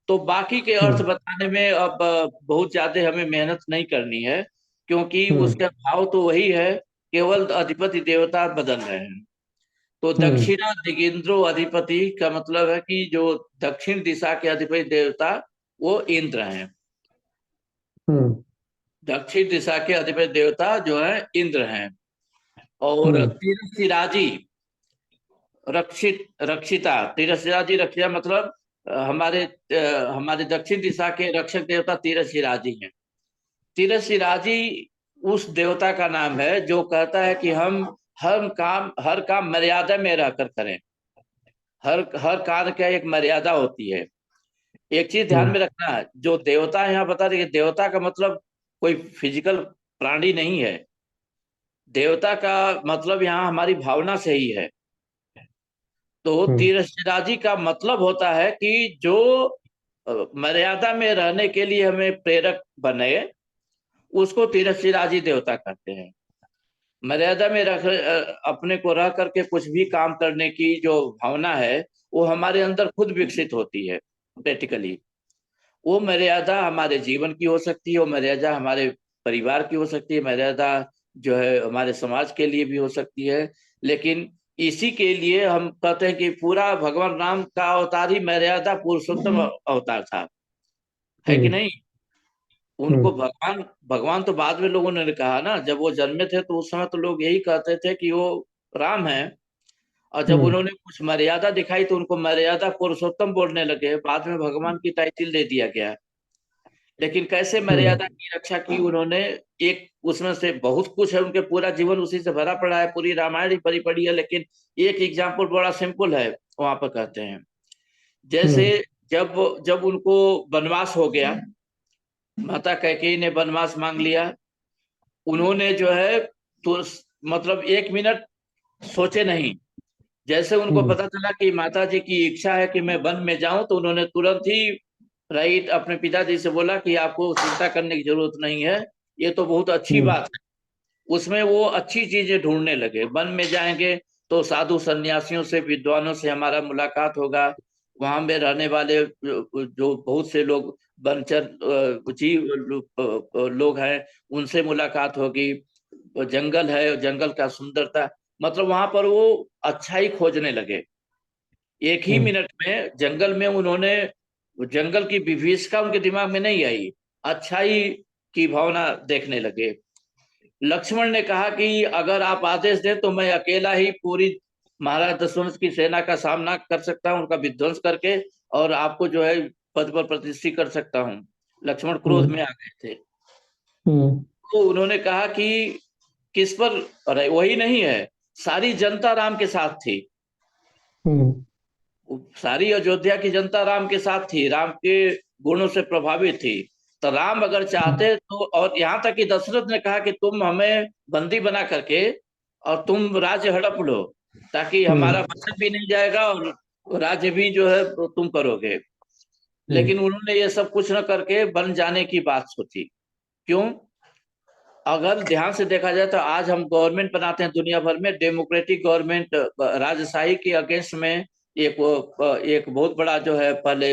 तो बाकी के अर्थ बताने में अब बहुत ज्यादा हमें मेहनत नहीं करनी है, क्योंकि उसका भाव तो वही है, केवल अधिपति देवता बदल रहे हैं। तो दक्षिणा दिगेंद्रो अधिपति का मतलब है कि जो दक्षिण दिशा के अधिपति देवता वो इंद्र हैं। दक्षिण दिशा के अधिपति देवता जो है इंद्र हैं। और तिरशिराजी रक्षिता, तिरशिराजी रक्षिता मतलब हमारे दक्षिण दिशा के रक्षक देवता तिरशिराजी हैं। तिरशिराजी उस देवता का नाम है जो कहता है कि हम हर काम मर्यादा में रहकर करें। हर कार्य का एक मर्यादा होती है। एक चीज ध्यान में रखना है, जो देवता है यहाँ बता रहे, देवता का मतलब कोई फिजिकल प्राणी नहीं है। देवता का मतलब यहाँ हमारी भावना से ही है। तो तिरस्राजी का मतलब होता है कि जो मर्यादा में रहने के लिए हमें प्रेरक बने, उसको तिरस्राजी देवता कहते हैं। मर्यादा में अपने को रह करके कुछ भी काम करने की जो भावना है, वो हमारे अंदर खुद विकसित होती है प्रैक्टिकली। वो मर्यादा हमारे जीवन की हो सकती है, वो मर्यादा हमारे परिवार की हो सकती है, मर्यादा जो है हमारे समाज के लिए भी हो सकती है। लेकिन इसी के लिए हम कहते हैं कि पूरा भगवान राम का अवतार ही मर्यादा पुरुषोत्तम अवतार था, है कि नहीं? उनको भगवान भगवान तो बाद में लोगों ने कहा ना, जब वो जन्मे थे तो उस समय तो लोग यही कहते थे कि वो राम है। और जब उन्होंने कुछ मर्यादा दिखाई तो उनको मर्यादा पुरुषोत्तम बोलने लगे। बाद में भगवान की टाइटल दे दिया गया। लेकिन कैसे मर्यादा की रक्षा की उन्होंने, एक उसमें से बहुत कुछ है, उनके पूरा जीवन उसी से भरा पड़ा है, पूरी रामायण ही भरी पड़ी है। लेकिन एक एग्जाम्पल बड़ा सिंपल है, वहां पर कहते हैं जैसे जब जब उनको वनवास हो गया, माता कैकेयी ने वनवास मांग लिया, उन्होंने जो है तो मतलब 1 मिनट सोचे नहीं। जैसे उनको पता चला कि माता जी की इच्छा है कि मैं वन में जाऊं, तो उन्होंने तुरंत ही राइट अपने पिताजी से बोला कि आपको चिंता करने की जरूरत नहीं है, ये तो बहुत अच्छी बात है। उसमें वो अच्छी चीजें ढूंढने लगे। वन में जाएंगे तो साधु सन्यासियों से, विद्वानों से हमारा मुलाकात होगा। वहां में रहने वाले जो बहुत से लोग वनचर जीव लोग हैं, उनसे मुलाकात होगी। जंगल है, जंगल का सुंदरता, मतलब वहां पर वो अच्छाई खोजने लगे। एक ही मिनट में जंगल में उन्होंने, जंगल की विभीषिका उनके दिमाग में नहीं आई, अच्छाई की भावना देखने लगे। लक्ष्मण ने कहा कि अगर आप आदेश दें तो मैं अकेला ही पूरी महाराज दशरथ की सेना का सामना कर सकता हूं, उनका विध्वंस करके, और आपको जो है पद पर प्रतिष्ठित कर सकता हूं। लक्ष्मण क्रोध में आ गए थे। तो उन्होंने कहा कि किस पर, अरे वही नहीं है, सारी जनता राम के साथ थी। सारी अयोध्या की जनता राम के साथ थी, राम के गुणों से प्रभावित थी। तो राम अगर चाहते तो, और यहाँ तक कि दशरथ ने कहा कि तुम हमें बंदी बना करके और तुम राज्य हड़प लो, ताकि हमारा हम्म वचन भी नहीं जाएगा और राज्य भी जो है वो तुम करोगे। हम्म लेकिन उन्होंने ये सब कुछ न करके बन जाने की बात सोची। क्यों? अगर ध्यान से देखा जाए तो आज हम गवर्नमेंट बनाते हैं दुनिया भर में, डेमोक्रेटिक गवर्नमेंट, राजशाही के अगेंस्ट में एक बहुत बड़ा जो है पहले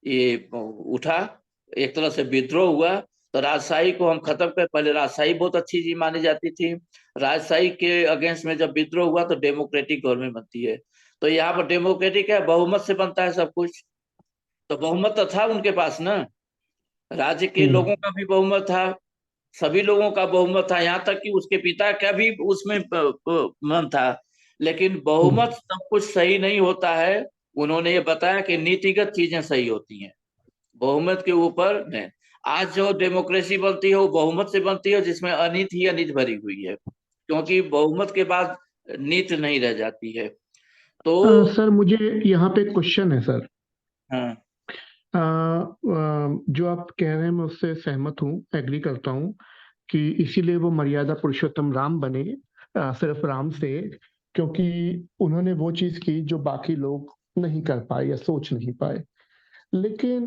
ये उठा, एक तरह से विद्रोह हुआ। तो राजशाही को हम खत्म कर, पहले राजशाही बहुत अच्छी चीज मानी जाती थी। राजशाही के अगेंस्ट में जब विद्रोह हुआ तो डेमोक्रेटिक गवर्नमेंट बनती है। तो यहाँ पर डेमोक्रेटिक है, बहुमत से बनता है सब कुछ। तो बहुमत तो था उनके पास ना, राज्य के हम्म लोगों का भी बहुमत था, सभी लोगों का बहुमत था, यहाँ तक कि उसके पिता का भी उसमें मन था। लेकिन बहुमत हम्म सब कुछ सही नहीं होता है। उन्होंने ये बताया कि नीतिगत चीजें सही होती हैं, बहुमत के ऊपर नहीं। आज जो डेमोक्रेसी बनती है वो बहुमत से बनती है, जिसमें अनीति ही अनीति भरी हुई है, क्योंकि बहुमत के बाद नीति नहीं रह जाती है। तो सर मुझे यहाँ पे क्वेश्चन है सर। हाँ। जो आप कह रहे हैं मैं उससे सहमत हूँ, एग्री करता हूँ कि इसीलिए वो मर्यादा पुरुषोत्तम राम बने, सिर्फ राम से, क्योंकि उन्होंने वो चीज की जो बाकी लोग नहीं कर पाए या सोच नहीं पाए। लेकिन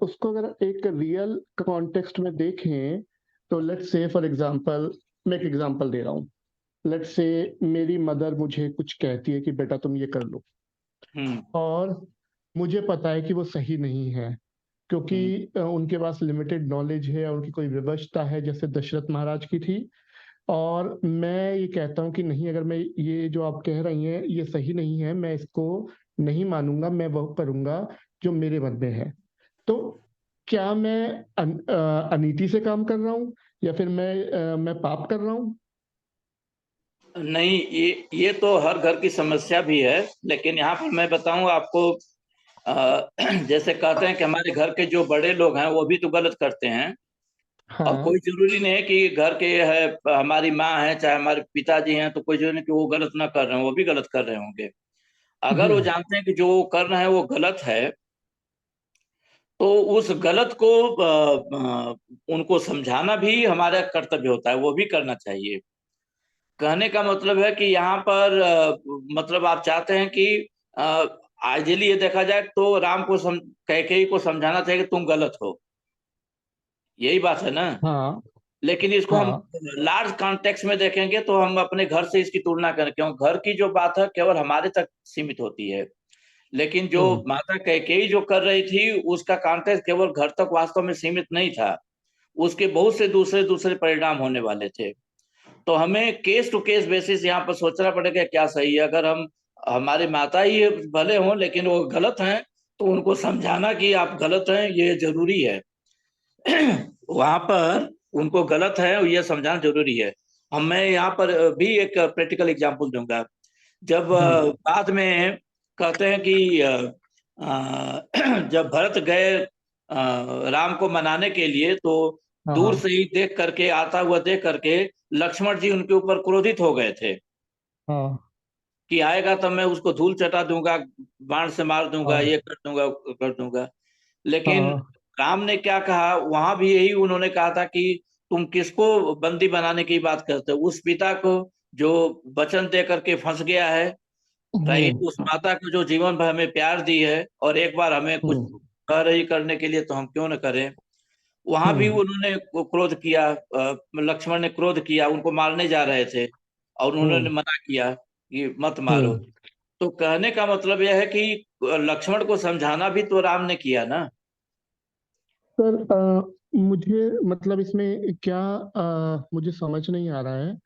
उसको अगर एक रियल कॉन्टेक्स्ट में देखें तो लेट्स से फॉर एग्जांपल, मैं एक एग्जांपल दे रहा हूँ। लेट्स से मेरी मदर मुझे कुछ कहती है कि बेटा तुम ये कर लो, हम्म। और मुझे पता है कि वो सही नहीं है, क्योंकि हम्म। उनके पास लिमिटेड नॉलेज है, उनकी कोई विवशता है जैसे दशरथ महाराज की थी। और मैं ये कहता हूँ कि नहीं, अगर मैं ये जो आप कह रही हैं ये सही नहीं है, मैं इसको नहीं मानूंगा, मैं वो करूंगा जो मेरे मन में है। तो क्या मैं अनीति से काम कर रहा हूँ, या फिर मैं पाप कर रहा हूँ? नहीं, ये तो हर घर की समस्या भी है। लेकिन यहाँ पर मैं बताऊं आपको, जैसे कहते हैं कि हमारे घर के जो बड़े लोग हैं वो भी तो गलत करते हैं। और हाँ। कोई जरूरी नहीं है कि घर के है, हमारी माँ है चाहे हमारे पिताजी हैं, तो कोई जरूरी नहीं कि वो गलत ना कर रहे हैं, वो भी गलत कर रहे होंगे। अगर वो हम्म जानते हैं कि जो वो कर रहे हैं वो गलत है, तो उस गलत को उनको समझाना भी हमारा कर्तव्य होता है, वो भी करना चाहिए। कहने का मतलब है कि यहाँ पर मतलब आप चाहते हैं कि आइडियली ये देखा जाए तो राम को कैकेयी को समझाना चाहिए कि तुम गलत हो, यही बात है ना। हाँ लेकिन इसको हम हाँ। लार्ज कॉन्टेक्स्ट में देखेंगे तो हम अपने घर से इसकी तुलना करें, क्यों घर की जो बात है केवल हमारे तक सीमित होती है। लेकिन जो हम्म माता कैकेयी जो कर रही थी उसका कॉन्टेक्स्ट केवल घर तक वास्तव में सीमित नहीं था, उसके बहुत से दूसरे दूसरे परिणाम होने वाले थे। तो हमें केस टू केस बेसिस यहाँ पर सोचना पड़ेगा क्या सही है। अगर हम, हमारे माता ही भले हों लेकिन वो गलत हैं, तो उनको समझाना कि आप गलत हैं ये जरूरी है। वहां पर उनको गलत है ये समझाना जरूरी है। हम, मैं यहाँ पर भी एक प्रैक्टिकल एग्जांपल दूंगा। जब बाद में कहते हैं कि जब भरत गए राम को मनाने के लिए, तो हाँ दूर हाँ से ही देख करके, आता हुआ देख करके लक्ष्मण जी उनके ऊपर क्रोधित हो गए थे हाँ कि आएगा तो मैं उसको धूल चटा दूंगा, बाण से मार दूंगा, हाँ ये कर दूंगा, वो कर दूंगा। लेकिन हाँ। राम ने क्या कहा, वहां भी यही उन्होंने कहा था कि तुम किसको बंदी बनाने की बात करते हो, उस पिता को जो वचन दे करके फंस गया है, राइट, उस हम्म माता को जो जीवन भर हमें प्यार दी है, और एक बार हमें कुछ हम्म कर रही करने के लिए तो हम क्यों न करें। वहां भी हम्म उन्होंने क्रोध किया, लक्ष्मण ने क्रोध किया, उनको मारने जा रहे थे और उन्होंने हम्म मना किया कि मत मारो। हम्म। तो कहने का मतलब यह है कि लक्ष्मण को समझाना भी तो राम ने किया ना। सर मुझे मतलब इसमें क्या मुझे समझ नहीं आ रहा है।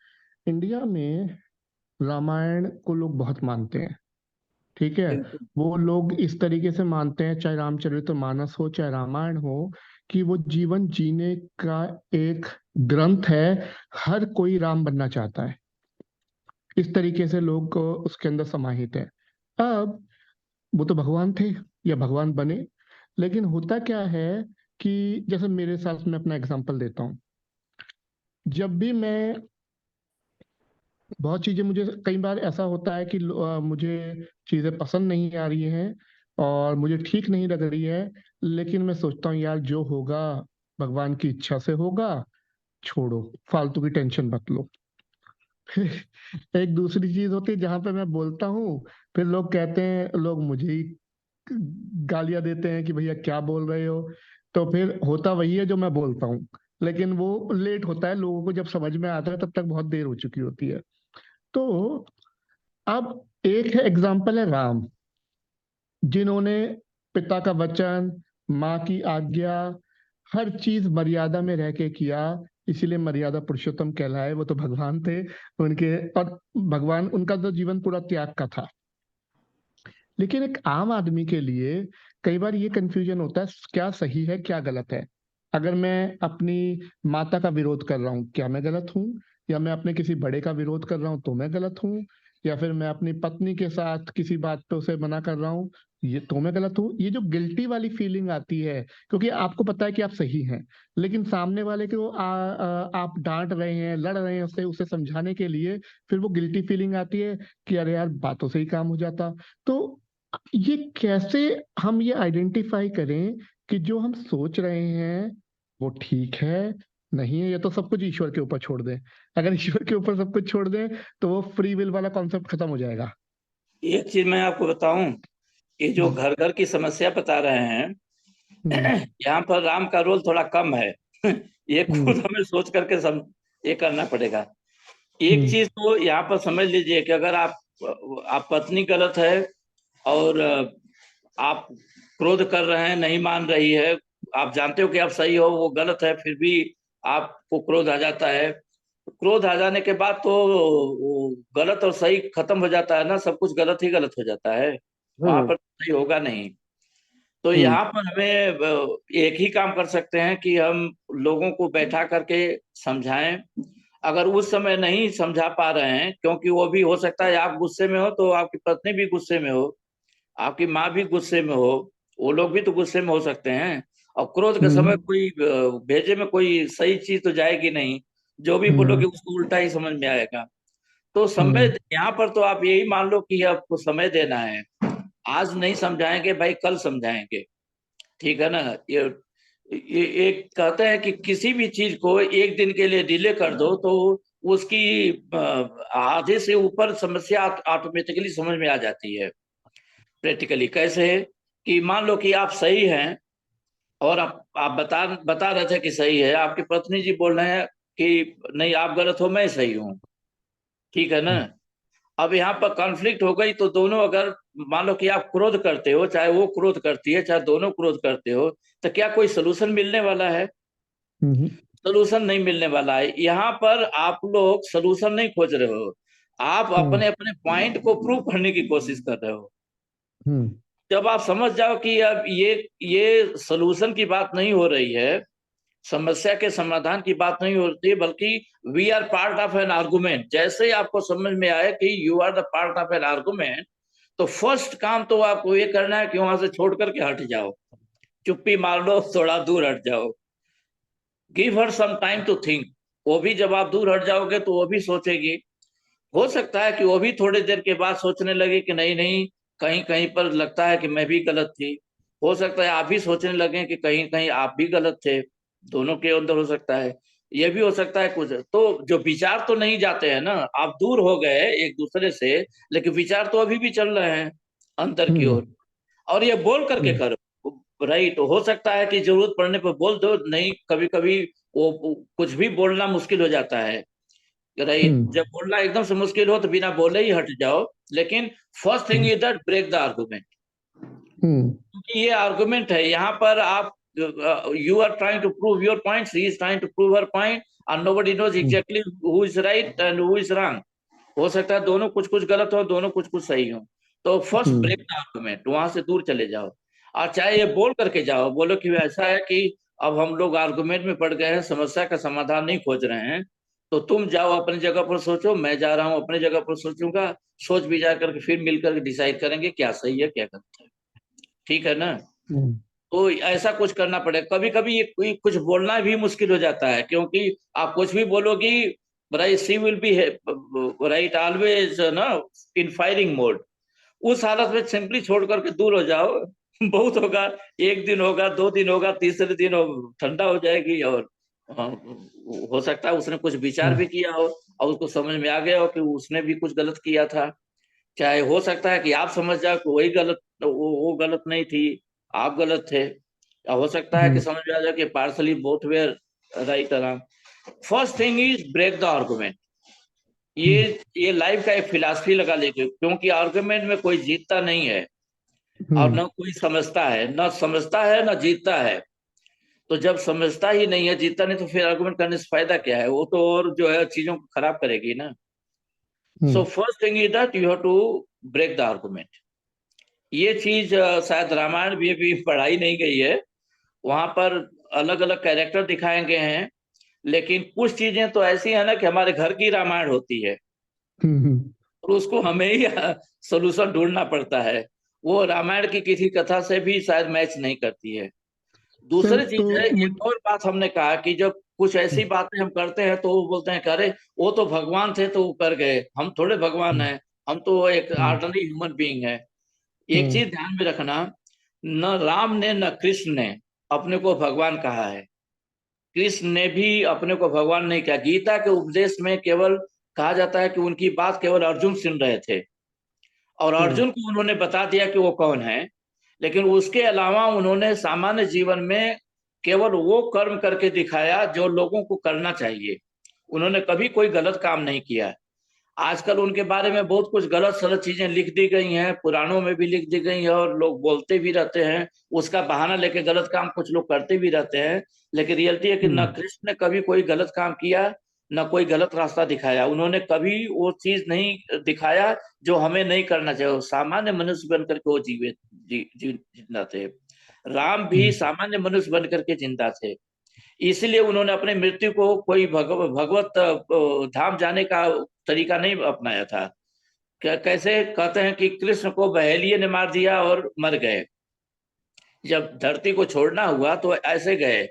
इंडिया में रामायण को लोग बहुत मानते हैं, ठीक है। बिल्कुल। वो लोग इस तरीके से मानते हैं, चाहे रामचरितमानस हो चाहे रामायण हो, कि वो जीवन जीने का एक ग्रंथ है। हर कोई राम बनना चाहता है, इस तरीके से लोग उसके अंदर समाहित है। अब वो तो भगवान थे या भगवान बने, लेकिन होता क्या है कि जैसे मेरे साथ, मैं अपना एग्जांपल देता हूँ। जब भी मैं, बहुत चीजें, मुझे कई बार ऐसा होता है कि मुझे चीजें पसंद नहीं आ रही हैं, और मुझे ठीक नहीं लग रही है, लेकिन मैं सोचता हूँ यार जो होगा भगवान की इच्छा से होगा, छोड़ो, फालतू की टेंशन मत लो। एक दूसरी चीज होती है जहां पे मैं बोलता हूँ, फिर लोग कहते हैं, लोग मुझे ही गालियां देते हैं कि भैया क्या बोल रहे हो। तो फिर होता वही है जो मैं बोलता हूँ, लेकिन वो लेट होता है, लोगों को जब समझ में आता है तब तक बहुत देर हो चुकी होती है। तो अब एक है एग्जाम्पल है राम, जिन्होंने पिता का वचन, माँ की आज्ञा, हर चीज मर्यादा में रह के किया, इसीलिए मर्यादा पुरुषोत्तम कहलाए। वो तो भगवान थे उनके, और भगवान उनका तो जीवन पूरा त्याग का था। लेकिन एक आम आदमी के लिए कई बार ये कंफ्यूजन होता है, क्या सही है क्या गलत है। अगर मैं अपनी माता का विरोध कर रहा हूँ, क्या मैं गलत हूँ? या मैं अपने किसी बड़े का विरोध कर रहा हूँ तो मैं गलत हूँ? या फिर मैं अपनी पत्नी के साथ किसी बात पे उसे मना कर रहा हूँ, ये तो मैं गलत हूँ? ये जो गिल्टी वाली फीलिंग आती है, क्योंकि आपको पता है कि आप सही हैं, लेकिन सामने वाले को आप डांट रहे हैं, लड़ रहे हैं उससे, उसे समझाने के लिए, फिर वो गिल्टी फीलिंग आती है कि अरे यार बातों से ही काम हो जाता। तो ये कैसे हम ये आइडेंटिफाई करें कि जो हम सोच रहे हैं वो ठीक है, नहीं है? ये तो सब कुछ ईश्वर के ऊपर छोड़ दें। अगर ईश्वर के ऊपर सब कुछ छोड़ दें तो वो फ्री विल वाला कॉन्सेप्ट खत्म हो जाएगा। एक चीज मैं आपको बताऊं, ये जो हम्म। घर घर की समस्या बता रहे हैं, हम्म। यहाँ पर राम का रोल थोड़ा कम है। ये खुद हम्म। हमें सोच करके ये करना पड़ेगा। एक हम्म। चीज तो यहाँ पर समझ लीजिए कि अगर आप पत्नी गलत है और आप क्रोध कर रहे हैं, नहीं मान रही है, आप जानते हो कि आप सही हो, वो गलत है, फिर भी आपको क्रोध आ जाता है। क्रोध आ जाने के बाद तो वो गलत और सही खत्म हो जाता है ना, सब कुछ गलत ही गलत हो जाता है, वहां हम्म। पर सही होगा नहीं। तो हम्म। यहाँ पर हमें एक ही काम कर सकते हैं कि हम लोगों को बैठा करके समझाएं। अगर उस समय नहीं समझा पा रहे हैं, क्योंकि वो भी हो सकता है आप गुस्से में हो तो आपकी पत्नी भी गुस्से में हो, आपकी माँ भी गुस्से में हो, वो लोग भी तो गुस्से में हो सकते हैं। और क्रोध के समय हम्म। कोई भेजे में कोई सही चीज तो जाएगी नहीं, जो भी हम्म। बोलोगे उसको उल्टा ही समझ में आएगा। तो समय हम्म। यहाँ पर तो आप यही मान लो कि आपको समय देना है। आज नहीं समझाएंगे भाई, कल समझाएंगे, ठीक है ना। ये एक कहते हैं कि किसी भी चीज को एक दिन के लिए डिले कर दो तो उसकी आधे से ऊपर समस्या ऑटोमेटिकली समझ में आ जाती है। प्रैक्टिकली कैसे है कि मान लो कि आप सही हैं और आप बता बता रहे थे कि सही है, आपकी पत्नी जी बोल रहे हैं कि नहीं आप गलत हो, मैं सही हूँ, ठीक है ना। अब यहाँ पर कॉन्फ्लिक्ट हो गई तो दोनों, अगर मान लो कि आप क्रोध करते हो, चाहे वो क्रोध करती है, चाहे दोनों क्रोध करते हो, तो क्या कोई सोल्यूशन मिलने वाला है? हम्म। सोल्यूशन नहीं मिलने वाला है। यहाँ पर आप लोग सोल्यूशन नहीं खोज रहे हो, आप हम्म। अपने अपने पॉइंट को प्रूव करने की कोशिश कर रहे हो। हम्म। जब आप समझ जाओ कि अब ये सोल्यूशन की बात नहीं हो रही है, समस्या के समाधान की बात नहीं होती है, बल्कि we are part of an argument, जैसे ही आपको समझ में आए कि you are the part of an argument, तो फर्स्ट काम तो आपको ये करना है कि वहां से छोड़ करके हट जाओ, चुप्पी मार लो, थोड़ा दूर हट जाओ, give her some time to think. वो भी जब आप दूर हट जाओगे तो वो भी सोचेगी। हो सकता है कि वो भी थोड़ी देर के बाद सोचने लगे कि नहीं नहीं, कहीं कहीं पर लगता है कि मैं भी गलत थी। हो सकता है आप भी सोचने लगे कि कहीं कहीं आप भी गलत थे। दोनों के अंदर हो सकता है, ये भी हो सकता है कुछ। तो जो विचार तो नहीं जाते हैं ना, आप दूर हो गए एक दूसरे से, लेकिन विचार तो अभी भी चल रहे हैं अंदर की हम्म। ओर। और ये बोल करके हम्म। करो, राइट। हो सकता है कि जरूरत पड़ने पर बोल दो, नहीं कभी कभी वो कुछ भी बोलना मुश्किल हो जाता है, राइट। हम्म। जब बोलना एकदम से मुश्किल हो तो बिना बोले ही हट जाओ। लेकिन first thing hmm. Is that break the argument. Hmm. क्योंकि ये आर्गुमेंट है, यहाँ पर आप you are trying to prove your point, he is trying to prove her point, and nobody knows hmm. Exactly who is right and who is wrong. हो सकता है दोनों कुछ कुछ गलत हो, दोनों कुछ कुछ सही हो। तो first hmm. Break the argument, वहां से दूर चले जाओ। और चाहे ये बोल करके जाओ, बोलो कि ऐसा है कि अब हम लोग आर्गुमेंट में पड़ गए हैं, समस्या का समाधान नहीं खोज रहे हैं, तो तुम जाओ अपनी जगह पर सोचो, मैं जा रहा हूँ अपनी जगह पर सोचूंगा, सोच विचार करके फिर मिलकर डिसाइड करेंगे क्या सही है क्या गलत है, ठीक है ना। हम्म। तो ऐसा कुछ करना पड़ेगा। कभी कभी ये कोई कुछ बोलना भी मुश्किल हो जाता है, क्योंकि आप कुछ भी बोलोगी, right, she will be right always ना इन फायरिंग मोड। उस हालत में सिंपली छोड़ करके दूर हो जाओ। बहुत होगा, एक दिन होगा, 2 दिन होगा, तीसरे दिन ठंडा हो जाएगी। और हो सकता है उसने कुछ विचार भी किया हो और उसको समझ में आ गया हो कि उसने भी कुछ गलत किया था। चाहे हो सकता है कि आप समझ जाओ कि वही गलत, वो गलत नहीं थी, आप गलत थे। या हो सकता है कि समझ में आ जाए कि partially both were right around. First thing is break the argument. ये लाइफ का एक फिलॉसफी लगा लेके, क्योंकि आर्गुमेंट में कोई जीतता नहीं है और न कोई समझता है, न समझता है न जीतता है। तो जब समझता ही नहीं है, जीतता नहीं, तो फिर आर्गुमेंट करने से फायदा क्या है? वो तो और जो है चीजों को खराब करेगी ना। So first thing is that you have to break the argument. ये चीज शायद रामायण भी अभी पढ़ाई नहीं गई है। वहां पर अलग अलग कैरेक्टर दिखाए गए हैं, लेकिन कुछ चीजें तो ऐसी है ना कि हमारे घर की रामायण होती है और उसको हमें ही सोल्यूशन ढूंढना पड़ता है। वो रामायण की किसी कथा से भी शायद मैच नहीं करती है। सर दूसरी तो चीज है, एक और बात हमने कहा कि जब कुछ ऐसी बातें हम करते हैं तो वो बोलते हैं कि अरे वो तो भगवान थे तो वो कर गए, हम थोड़े भगवान हैं, हम तो एक ऑर्डिनरी ह्यूमन बीइंग है। एक चीज ध्यान में रखना, न राम ने न कृष्ण ने अपने को भगवान कहा है। कृष्ण ने भी अपने को भगवान नहीं कहा। गीता के उपदेश में केवल कहा जाता है कि उनकी बात केवल अर्जुन सुन रहे थे और अर्जुन को उन्होंने बता दिया कि वो कौन है। लेकिन उसके अलावा उन्होंने सामान्य जीवन में केवल वो कर्म करके दिखाया जो लोगों को करना चाहिए। उन्होंने कभी कोई गलत काम नहीं किया। आजकल उनके बारे में बहुत कुछ गलत सलत चीजें लिख दी गई हैं, पुराणों में भी लिख दी गई हैं और लोग बोलते भी रहते हैं। उसका बहाना लेके गलत काम कुछ लोग करते भी रहते हैं। लेकिन रियलिटी है कि न कृष्ण ने कभी कोई गलत काम किया, न कोई गलत रास्ता दिखाया। उन्होंने कभी वो चीज नहीं दिखाया जो हमें नहीं करना चाहिए। सामान्य मनुष्य बनकर के वो जिंदा थे। राम भी सामान्य मनुष्य बनकर के जिंदा थे। इसलिए उन्होंने अपने मृत्यु को कोई भगवत धाम जाने का तरीका नहीं अपनाया था। कैसे कहते हैं कि कृष्ण को बहेलिये ने मार दिया और मर गए। जब धरती को छोड़ना हुआ तो ऐसे गए।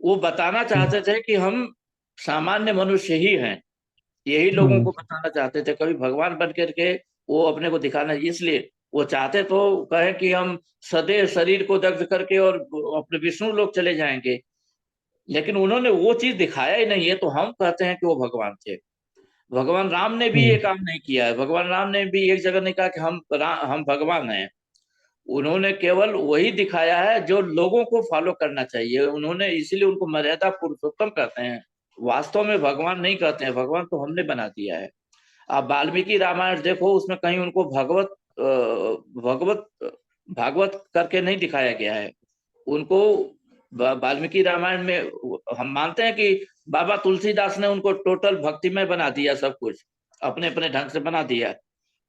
वो बताना चाहते थे कि हम सामान्य मनुष्य ही हैं। यही लोगों को बताना चाहते थे, कभी भगवान बन करके वो अपने को दिखाना। इसलिए वो चाहते तो कहे कि हम सदैव शरीर को दग्ध करके और अपने विष्णु लोग चले जाएंगे, लेकिन उन्होंने वो चीज दिखाया ही नहीं है। तो हम कहते हैं कि वो भगवान थे। भगवान राम ने भी ये काम नहीं किया है। भगवान राम ने भी एक जगह नहीं कहा कि हम भगवान हैं। उन्होंने केवल वही दिखाया है जो लोगों को फॉलो करना चाहिए। उन्होंने इसीलिए उनको मर्यादा पुरुषोत्तम कहते हैं। वास्तव में भगवान नहीं कहते हैं, भगवान तो हमने बना दिया है। आप वाल्मीकि रामायण देखो, उसमें कहीं उनको भगवत भागवत करके नहीं दिखाया गया है। उनको वाल्मीकि रामायण में हम मानते हैं कि बाबा तुलसीदास ने उनको टोटल भक्तिमय बना दिया, सब कुछ अपने अपने ढंग से बना दिया।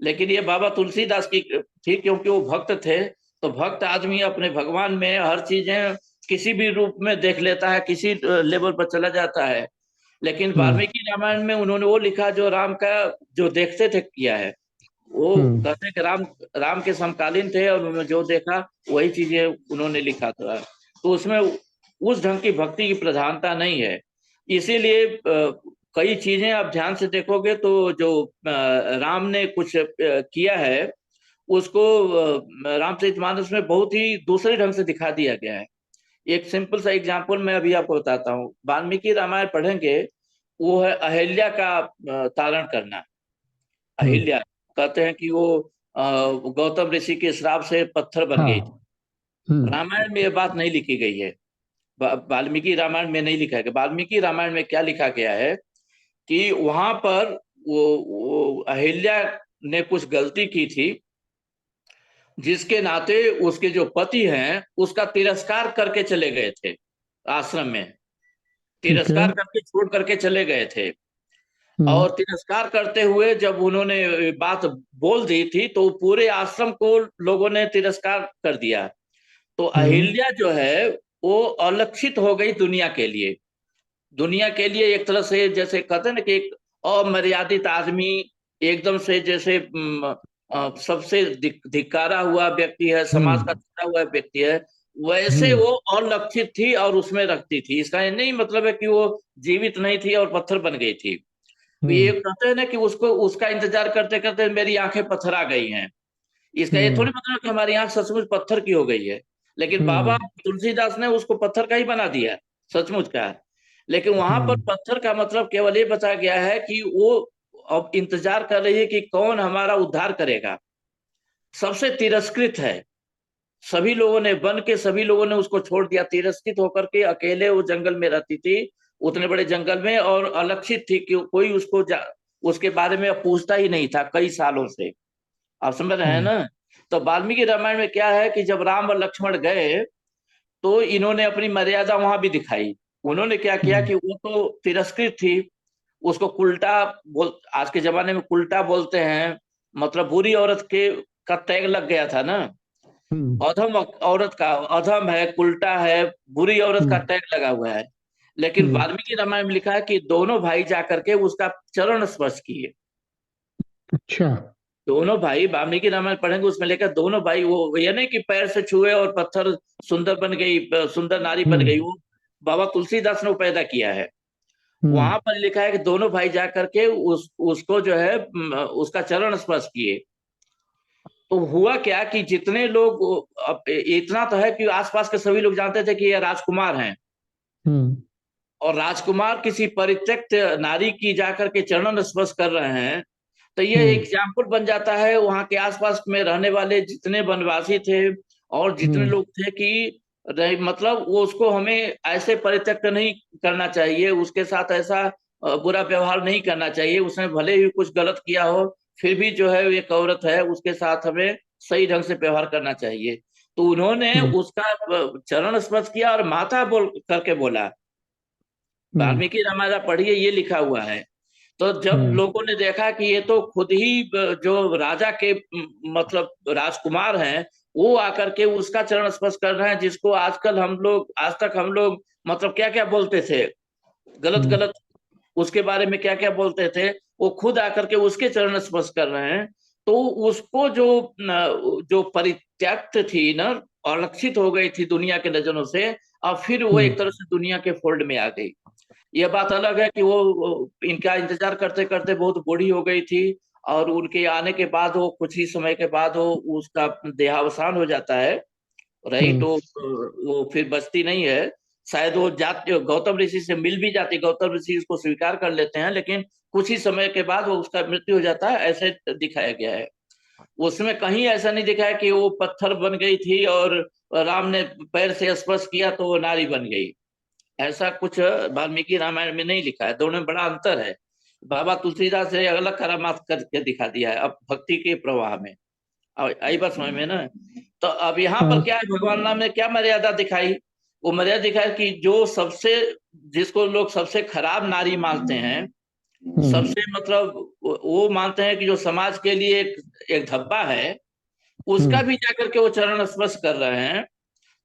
लेकिन ये बाबा तुलसीदास की थी, क्योंकि वो भक्त थे। तो भक्त आदमी अपने भगवान में हर चीजें किसी भी रूप में देख लेता है, किसी लेवल पर चला जाता है। लेकिन वाल्मीकि रामायण में उन्होंने वो लिखा जो राम का जो देखते थे किया है। वो कहते हैं कि राम राम के समकालीन थे और उन्होंने जो देखा वही चीजें उन्होंने लिखा था। तो उसमें उस ढंग की भक्ति की प्रधानता नहीं है। इसीलिए कई चीजें आप ध्यान से देखोगे तो जो राम ने कुछ किया है उसको रामचरितमानस में बहुत ही दूसरे ढंग से दिखा दिया गया है। एक सिंपल सा एग्जांपल मैं अभी आपको बताता हूँ। वाल्मीकि रामायण पढ़ेंगे, वो है अहिल्या का तारण करना। अहिल्या कहते हैं कि वो गौतम ऋषि के श्राप से पत्थर बन गई थी। रामायण में ये बात नहीं लिखी गई है, वाल्मीकि रामायण में नहीं लिखा गया। वाल्मीकि रामायण में क्या लिखा गया है कि वहां पर वो अहिल्या ने कुछ गलती की थी, जिसके नाते उसके जो पति हैं उसका तिरस्कार करके चले गए थे। आश्रम में तिरस्कार करके छोड़ करके चले गए थे। और तिरस्कार करते हुए जब उन्होंने बात बोल दी थी तो पूरे आश्रम को लोगों ने तिरस्कार कर दिया। तो अहिल्या जो है वो अलक्षित हो गई दुनिया के लिए। दुनिया के लिए एक तरह से जैसे कहते हैं ना कि एक अमर्यादित आदमी, एकदम से जैसे सबसे धिक्कारा हुआ व्यक्ति है, समाज का छुटा हुआ व्यक्ति है, वैसे वो अलक्षित थी और उसमें रखती थी। इसका ये नहीं मतलब है कि वो जीवित नहीं थी और पत्थर बन गई थी। ये कहते हैं ना कि उसको उसका इंतजार करते करते मेरी आंखें पत्थरा गई हैं। इसका ये थोड़ी मतलब कि हमारी आंख सचमुच पत्थर की हो गई है, लेकिन बाबा हम्म तुलसीदास ने उसको पत्थर का ही बना दिया, सचमुच का। लेकिन वहां पर हम्म पत्थर का मतलब केवल ये बताया गया है कि वो अब इंतजार कर रही है कि कौन हमारा उद्धार करेगा। सबसे तिरस्कृत है, सभी लोगों ने बन के सभी लोगों ने उसको छोड़ दिया, तिरस्कृत होकर के अकेले वो जंगल में रहती थी, उतने बड़े जंगल में, और अलक्षित थी कि कोई उसके बारे में पूछता ही नहीं था कई सालों से। आप समझ रहे हैं हम्म ना। तो वाल्मीकि रामायण में क्या है कि जब राम और लक्ष्मण गए तो इन्होंने अपनी मर्यादा वहां भी दिखाई। उन्होंने क्या किया हम्म कि वो तो तिरस्कृत थी, उसको कुल्टा बोल, आज के जमाने में कुल्टा बोलते हैं, मतलब बुरी औरत के का टैग लग गया था ना। हम्म अधम औरत का, अधम है, उल्टा है, बुरी औरत का हम्म टैग लगा हुआ है। लेकिन हम्म, वाल्मीकि रामायण में लिखा है कि दोनों भाई जाकर के उसका चरण स्पर्श किए। अच्छा। दोनों भाई वाल्मीकि रामायण पढ़ेंगे, उसमें लेकर दोनों भाई, वो ये नहीं कि पैर से छुए और पत्थर सुंदर बन गई, सुंदर नारी बन गई, हम्म वो बाबा तुलसीदास ने वो पैदा किया है। हम्म वहां पर लिखा है कि दोनों भाई जाकर के उसको जो है उसका चरण स्पर्श किए। तो हुआ क्या कि जितने लोग, अब इतना तो है कि आसपास के सभी लोग जानते थे कि ये राजकुमार हैं, हम्म और राजकुमार किसी परित्यक्त नारी की जाकर के चरण स्पर्श कर रहे हैं, तो ये हम्म एग्जाम्पल बन जाता है वहां के आसपास में रहने वाले जितने वनवासी थे और जितने हम्म लोग थे कि मतलब वो उसको हमें ऐसे परित्यक्त नहीं करना चाहिए, उसके साथ ऐसा बुरा व्यवहार नहीं करना चाहिए, उसने भले ही कुछ गलत किया हो, फिर भी जो है एक औरत है, उसके साथ हमें सही ढंग से व्यवहार करना चाहिए। तो उन्होंने हम्म उसका चरण स्पर्श किया और माता बोल करके बोला। हम्म वाल्मीकि रामायण पढ़िए, ये लिखा हुआ है। तो जब हम्म लोगों ने देखा कि ये तो खुद ही जो राजा के मतलब राजकुमार हैं, वो आकर के उसका चरण स्पर्श कर रहे हैं, जिसको आजकल हम लोग, आज तक हम लोग मतलब क्या क्या बोलते थे, गलत हम्म गलत उसके बारे में क्या क्या बोलते थे, वो खुद आकर के उसके चरण स्पर्श कर रहे हैं। तो उसको जो परित्यक्त थी ना, अलक्षित हो गई थी दुनिया के नजरों से, अब फिर वो हम्म एक तरह से दुनिया के फोल्ड में आ गई। ये बात अलग है कि वो इनका इंतजार करते करते बहुत बूढ़ी हो गई थी, और उनके आने के बाद वो कुछ ही समय के बाद वो उसका देहावसान हो जाता है, राइट। हम्म वो फिर बचती नहीं है। शायद वो जाते गौतम ऋषि से मिल भी जाती, गौतम ऋषि उसको स्वीकार कर लेते हैं, लेकिन कुछ ही समय के बाद वो उसका मृत्यु हो जाता है, ऐसे दिखाया गया है। उसमें कहीं ऐसा नहीं दिखाया कि वो पत्थर बन गई थी और राम ने पैर से स्पर्श किया तो वो नारी बन गई। ऐसा कुछ वाल्मीकि रामायण में नहीं लिखा है, दोनों में बड़ा अंतर है। बाबा तुलसीदास ने अलग करामात करके दिखा दिया है अब भक्ति के प्रवाह में। आई बात समझ में ना। तो अब यहाँ पर हाँ, क्या है, भगवान राम ने क्या मर्यादा दिखाई। वो मर्यादा दिखाई कि जो सबसे, जिसको लोग सबसे खराब नारी मानते हैं, हम्म सबसे मतलब वो मानते हैं कि जो समाज के लिए एक धब्बा है, उसका हम्म भी जाकर के वो चरण स्पर्श कर रहे हैं।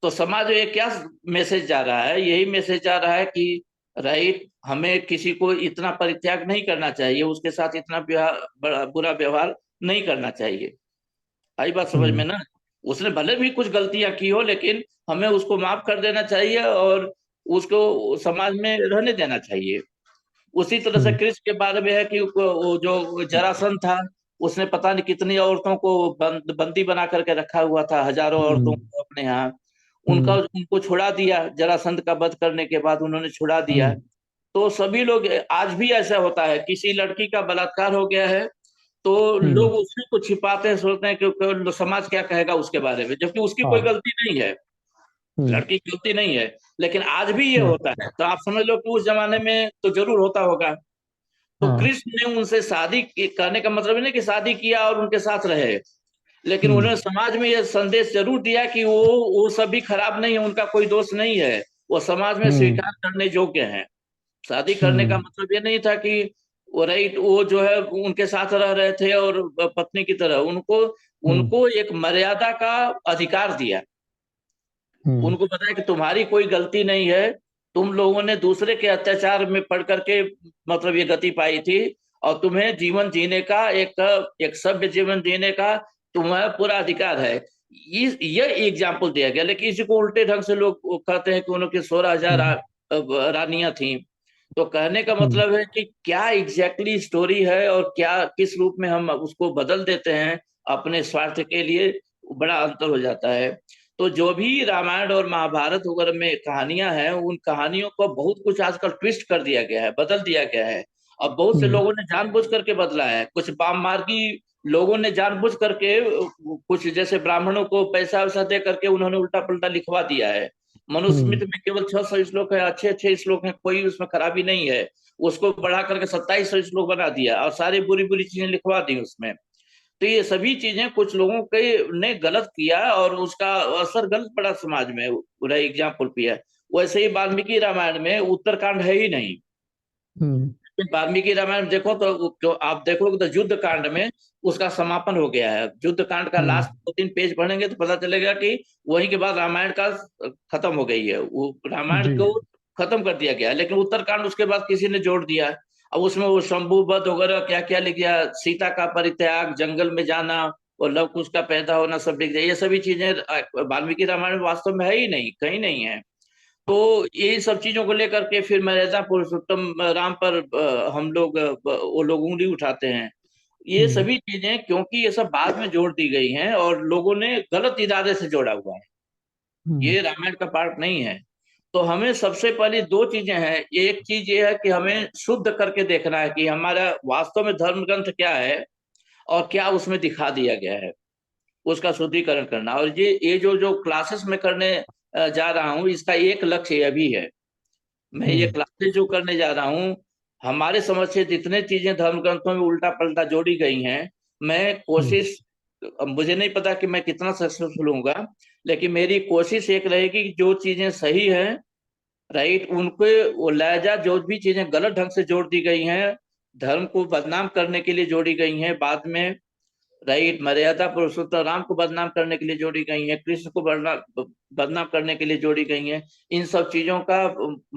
तो समाज में क्या मैसेज जा रहा है, यही मैसेज जा रहा है कि राइट, हमें किसी को इतना परित्याग नहीं करना चाहिए, उसके साथ इतना बुरा व्यवहार नहीं करना चाहिए। आई बात समझ में हम्म ना। उसने भले भी कुछ गलतियां की हो, लेकिन हमें उसको माफ कर देना चाहिए और उसको समाज में रहने देना चाहिए। उसी तरह से हम्म कृष्ण के बारे में है कि वो जो जरासंध था, उसने पता नहीं कितनी औरतों को बंदी बना करके रखा हुआ था, हजारों औरतों हम्म को अपने यहाँ। हम्म उनको छुड़ा दिया, जरासंध का वध करने के बाद उन्होंने छुड़ा दिया। हम्म तो सभी लोग, आज भी ऐसा होता है, किसी लड़की का बलात्कार हो गया है तो हम्म, लोग उसी को छिपाते हैं, सोचते हैं कि समाज क्या कहेगा उसके बारे में, जबकि उसकी कोई हाँ, गलती नहीं है, हम्म लड़की की गलती नहीं है। लेकिन आज भी ये हम्म होता है, तो आप समझ लो कि उस जमाने में तो जरूर होता होगा। तो हाँ, कृष्ण ने उनसे करने का मतलब नहीं कि शादी किया और उनके साथ रहे, लेकिन उन्होंने हम्म समाज में यह संदेश जरूर दिया कि वो सभी खराब नहीं है, उनका कोई दोष नहीं है, वो समाज में हम्म स्वीकार करने योग्य हैं। शादी करने का हम्म मतलब ये नहीं था कि वो राइट, वो जो है उनके साथ रह रहे थे और पत्नी की तरह, उनको हम्म उनको एक मर्यादा का अधिकार दिया। हम्म उनको पता है कि तुम्हारी कोई गलती नहीं है, तुम लोगों ने दूसरे के अत्याचार में पड़ करके मतलब ये गति पाई थी, और तुम्हें जीवन जीने का एक सभ्य जीवन जीने का तुम्हारा पूरा अधिकार है। ये एग्जाम्पल दिया गया, लेकिन इसी को उल्टे ढंग से लोग कहते हैं कि उनकी 16,000 हम्म रानियां थीं। तो कहने का हम्म मतलब है कि क्या एग्जैक्टली स्टोरी है और क्या किस रूप में हम उसको बदल देते हैं, अपने स्वार्थ के लिए बड़ा अंतर हो जाता है। तो जो भी रामायण और महाभारत वगैरह में कहानियां हैं, उन कहानियों को बहुत कुछ आजकल ट्विस्ट कर दिया गया है, बदल दिया गया है। अब बहुत से हम्म लोगों ने जानबूझ करके बदला है, कुछ वाममार्गी लोगों ने जानबूझ करके कुछ जैसे ब्राह्मणों को पैसा वैसा दे करके उन्होंने उल्टा पुल्टा लिखवा दिया है। मनुस्मृति हम्म में केवल 600 श्लोक है, अच्छे अच्छे श्लोक हैं, कोई उसमें खराबी नहीं है। उसको बढ़ा करके 2700 श्लोक बना दिया और सारी बुरी बुरी चीजें लिखवा दी उसमें। तो ये सभी चीजें कुछ लोगों के ने गलत किया और उसका असर गलत पड़ा समाज में। पूरा एग्जाम्पल पिया। वैसे ही वाल्मीकि रामायण में उत्तरकांड है ही नहीं। हम्म वाल्मीकि रामायण देखो तो आप देखोगे तो युद्ध कांड में उसका समापन हो गया है। युद्ध कांड का हम्म लास्ट 2-3 पेज पढ़ेंगे तो पता चलेगा कि वहीं के बाद रामायण का खत्म हो गई है, वो रामायण जी को खत्म कर दिया गया है। लेकिन उत्तरकांड उसके बाद किसी ने जोड़ दिया। अब उसमें वो शंभुवध वगैरह क्या क्या लिख दिया, सीता का परित्याग, जंगल में जाना और लव कुश का पैदा होना सब लिख दिया। ये सभी चीजें वाल्मीकि रामायण में वास्तव में है ही नहीं, कहीं नहीं है। तो ये सब चीजों को लेकर के फिर मर्यादा पुरुषोत्तम राम पर हम लोग वो लोग उंगली उठाते हैं। ये हम्म सभी चीजें क्योंकि ये सब बाद में जोड़ दी गई हैं और लोगों ने गलत इरादे से जोड़ा हुआ है। हम्म ये रामायण का पार्ट नहीं है। तो हमें सबसे पहले दो चीजें हैं। एक चीज ये है कि हमें शुद्ध करके देखना है कि हमारा वास्तव में धर्म ग्रंथ क्या है और क्या उसमें दिखा दिया गया है, उसका शुद्धिकरण करना। और ये जो जो क्लासेस में करने जा रहा हूँ, इसका एक लक्ष्य यह भी है। मैं ये हम्म क्लासेस जो करने जा रहा हूँ, हमारे समझ से जितने चीजें धर्म ग्रंथों में उल्टा पलटा जोड़ी गई हैं, मैं हम्म कोशिश, अब मुझे नहीं पता कि मैं कितना सक्सेसफुल होऊंगा, लेकिन मेरी कोशिश एक रहेगी कि जो चीजें सही हैं, राइट, उनको वो लहजा, जो भी चीजें गलत ढंग से जोड़ दी गई हैं, धर्म को बदनाम करने के लिए जोड़ी गई हैं बाद में, राइट, मर्यादा पुरुषोत्तम राम को बदनाम करने के लिए जोड़ी गई हैं, कृष्ण को बदनाम बदनाम करने के लिए जोड़ी गई हैं। इन सब चीजों का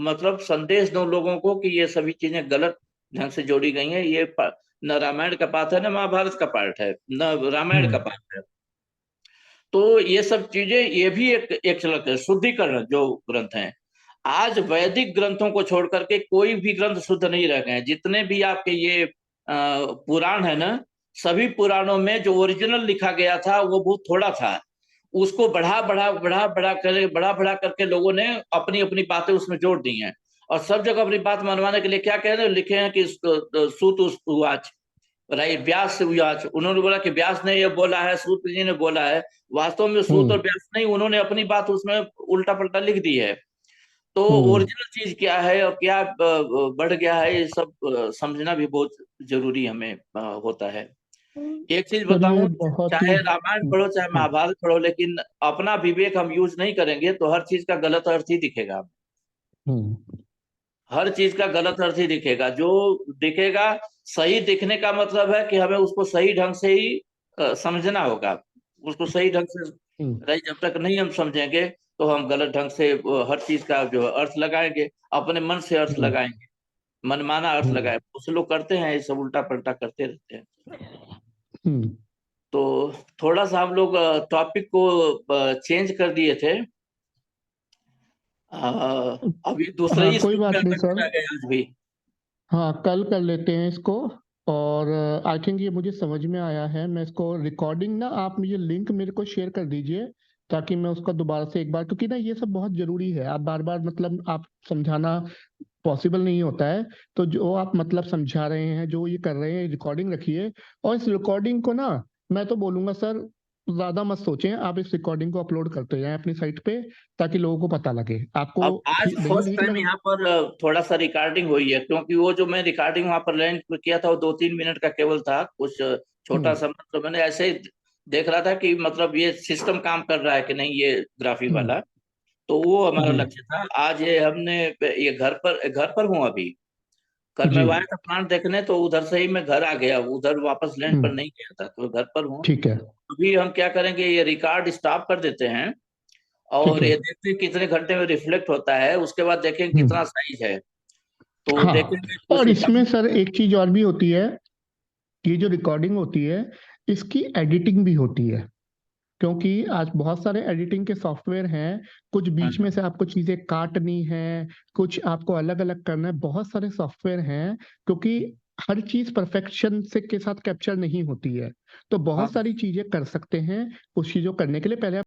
मतलब संदेश दो लोगों को कि ये सभी चीजें गलत ढंग से जोड़ी गई हैं। न रामायण का पाठ है, न महाभारत का पाठ है, न रामायण का हम्म पाठ है। तो ये सब चीजें, ये भी एक झलक है शुद्धिकरण जो ग्रंथ हैं। आज वैदिक ग्रंथों को छोड़ करके कोई भी ग्रंथ शुद्ध नहीं रह गए। जितने भी आपके ये पुराण है ना, सभी पुराणों में जो ओरिजिनल लिखा गया था वो बहुत थोड़ा था। उसको बढ़ा बढ़ा करके लोगों ने अपनी अपनी बातें उसमें जोड़ दी हैं। और सब जगह अपनी बात मनवाने के लिए क्या कह रहे हैं, लिखे हैं कि सूत उवाच, राइट, व्यास व्यास, उन्होंने बोला कि व्यास ने ये बोला है, सूत जी ने बोला है। वास्तव में सूत और हम्म व्यास नहीं, उन्होंने अपनी बात उसमें उल्टा पल्टा लिख दी है। तो हम्म ओरिजिनल चीज क्या है और क्या बढ़ गया है, ये सब समझना भी बहुत जरूरी हमें होता है। एक चीज चलिए बताऊं, बहुत ही चाहे रामायण पढ़ो चाहे हाँ महाभारत पढ़ो, लेकिन अपना विवेक हम यूज नहीं करेंगे तो हर चीज का गलत अर्थ ही दिखेगा। हम्म हर चीज का गलत अर्थ ही दिखेगा। जो दिखेगा, सही दिखने का मतलब है कि हमें उसको सही ढंग से ही समझना होगा। उसको सही ढंग से, हम्म राइट, जब तक नहीं हम समझेंगे तो हम गलत ढंग से हर चीज का जो अर्थ लगाएंगे, अपने मन से अर्थ हम्म लगाएंगे, मनमाना अर्थ हम्म लगाए। कुछ लोग करते हैं ये सब, उल्टा पलटा करते रहते हैं। हम्म तो थोड़ा सा हम लोग टॉपिक को चेंज कर दिए थे। अभी दूसरे हाँ ही कोई श्लोक में बात हम नहीं लोग सर। चला गए आज भी। हाँ कल कर लेते हैं इसको। और आई थिंक ये मुझे समझ में आया है। मैं इसको रिकॉर्डिंग ना, आप मुझे लिंक मेरे को शेयर कर दीजिए ताकि मैं उसका दोबारा से एक बार, क्योंकि ना ये सब बहुत जरूरी है। आप बार बार मतलब आप समझाना पॉसिबल नहीं होता है। तो जो आप मतलब समझा रहे हैं, जो ये कर रहे हैं, रिकॉर्डिंग रखिए। और इस रिकॉर्डिंग को ना, मैं तो बोलूंगा सर, ज्यादा मत सोचें, आप इस रिकॉर्डिंग को अपलोड करते जाएं अपनी साइट पे ताकि लोगों को पता लगे। आपको अब आज नहीं फर्स्ट ठीक टाइम लगा। यहाँ पर थोड़ा सा रिकॉर्डिंग हुई है, क्योंकि वो जो मैं रिकॉर्डिंग वहां पर लैंड किया था वो 2-3 मिनट का केवल था, कुछ छोटा हम्म सा। तो मैंने ऐसे ही देख रहा था कि मतलब ये सिस्टम काम कर रहा है कि नहीं, ये ग्राफिक हम्म वाला। तो वो हमारा जी लक्ष्य था। आज ये हमने, ये घर पर हूँ अभी। कल मैं जी आया था प्लांट देखने, तो उधर से ही मैं घर आ गया, उधर वापस लैंड पर हम्म नहीं गया था, तो घर पर हूँ। ठीक है अभी हम क्या करेंगे, ये रिकॉर्ड स्टॉप कर देते हैं ठीक और है ये देखते हैं कितने घंटे में रिफ्लेक्ट होता है, उसके बाद देखेंगे कितना हम्म साइज है। तो हाँ। देखेंगे कुछ और कम। इसमें सर एक चीज और भी होती है। ये जो रिकॉर्डिंग होती है, इसकी एडिटिंग भी होती है। क्योंकि आज बहुत सारे एडिटिंग के सॉफ्टवेयर हैं। कुछ हाँ, बीच में से आपको चीजें काटनी है, कुछ आपको अलग अलग करना है, बहुत सारे सॉफ्टवेयर हैं। क्योंकि हर चीज़ परफेक्शन से के साथ कैप्चर नहीं होती है। तो बहुत हाँ सारी चीज़ें कर सकते हैं, उस चीज़ को करने के लिए पहले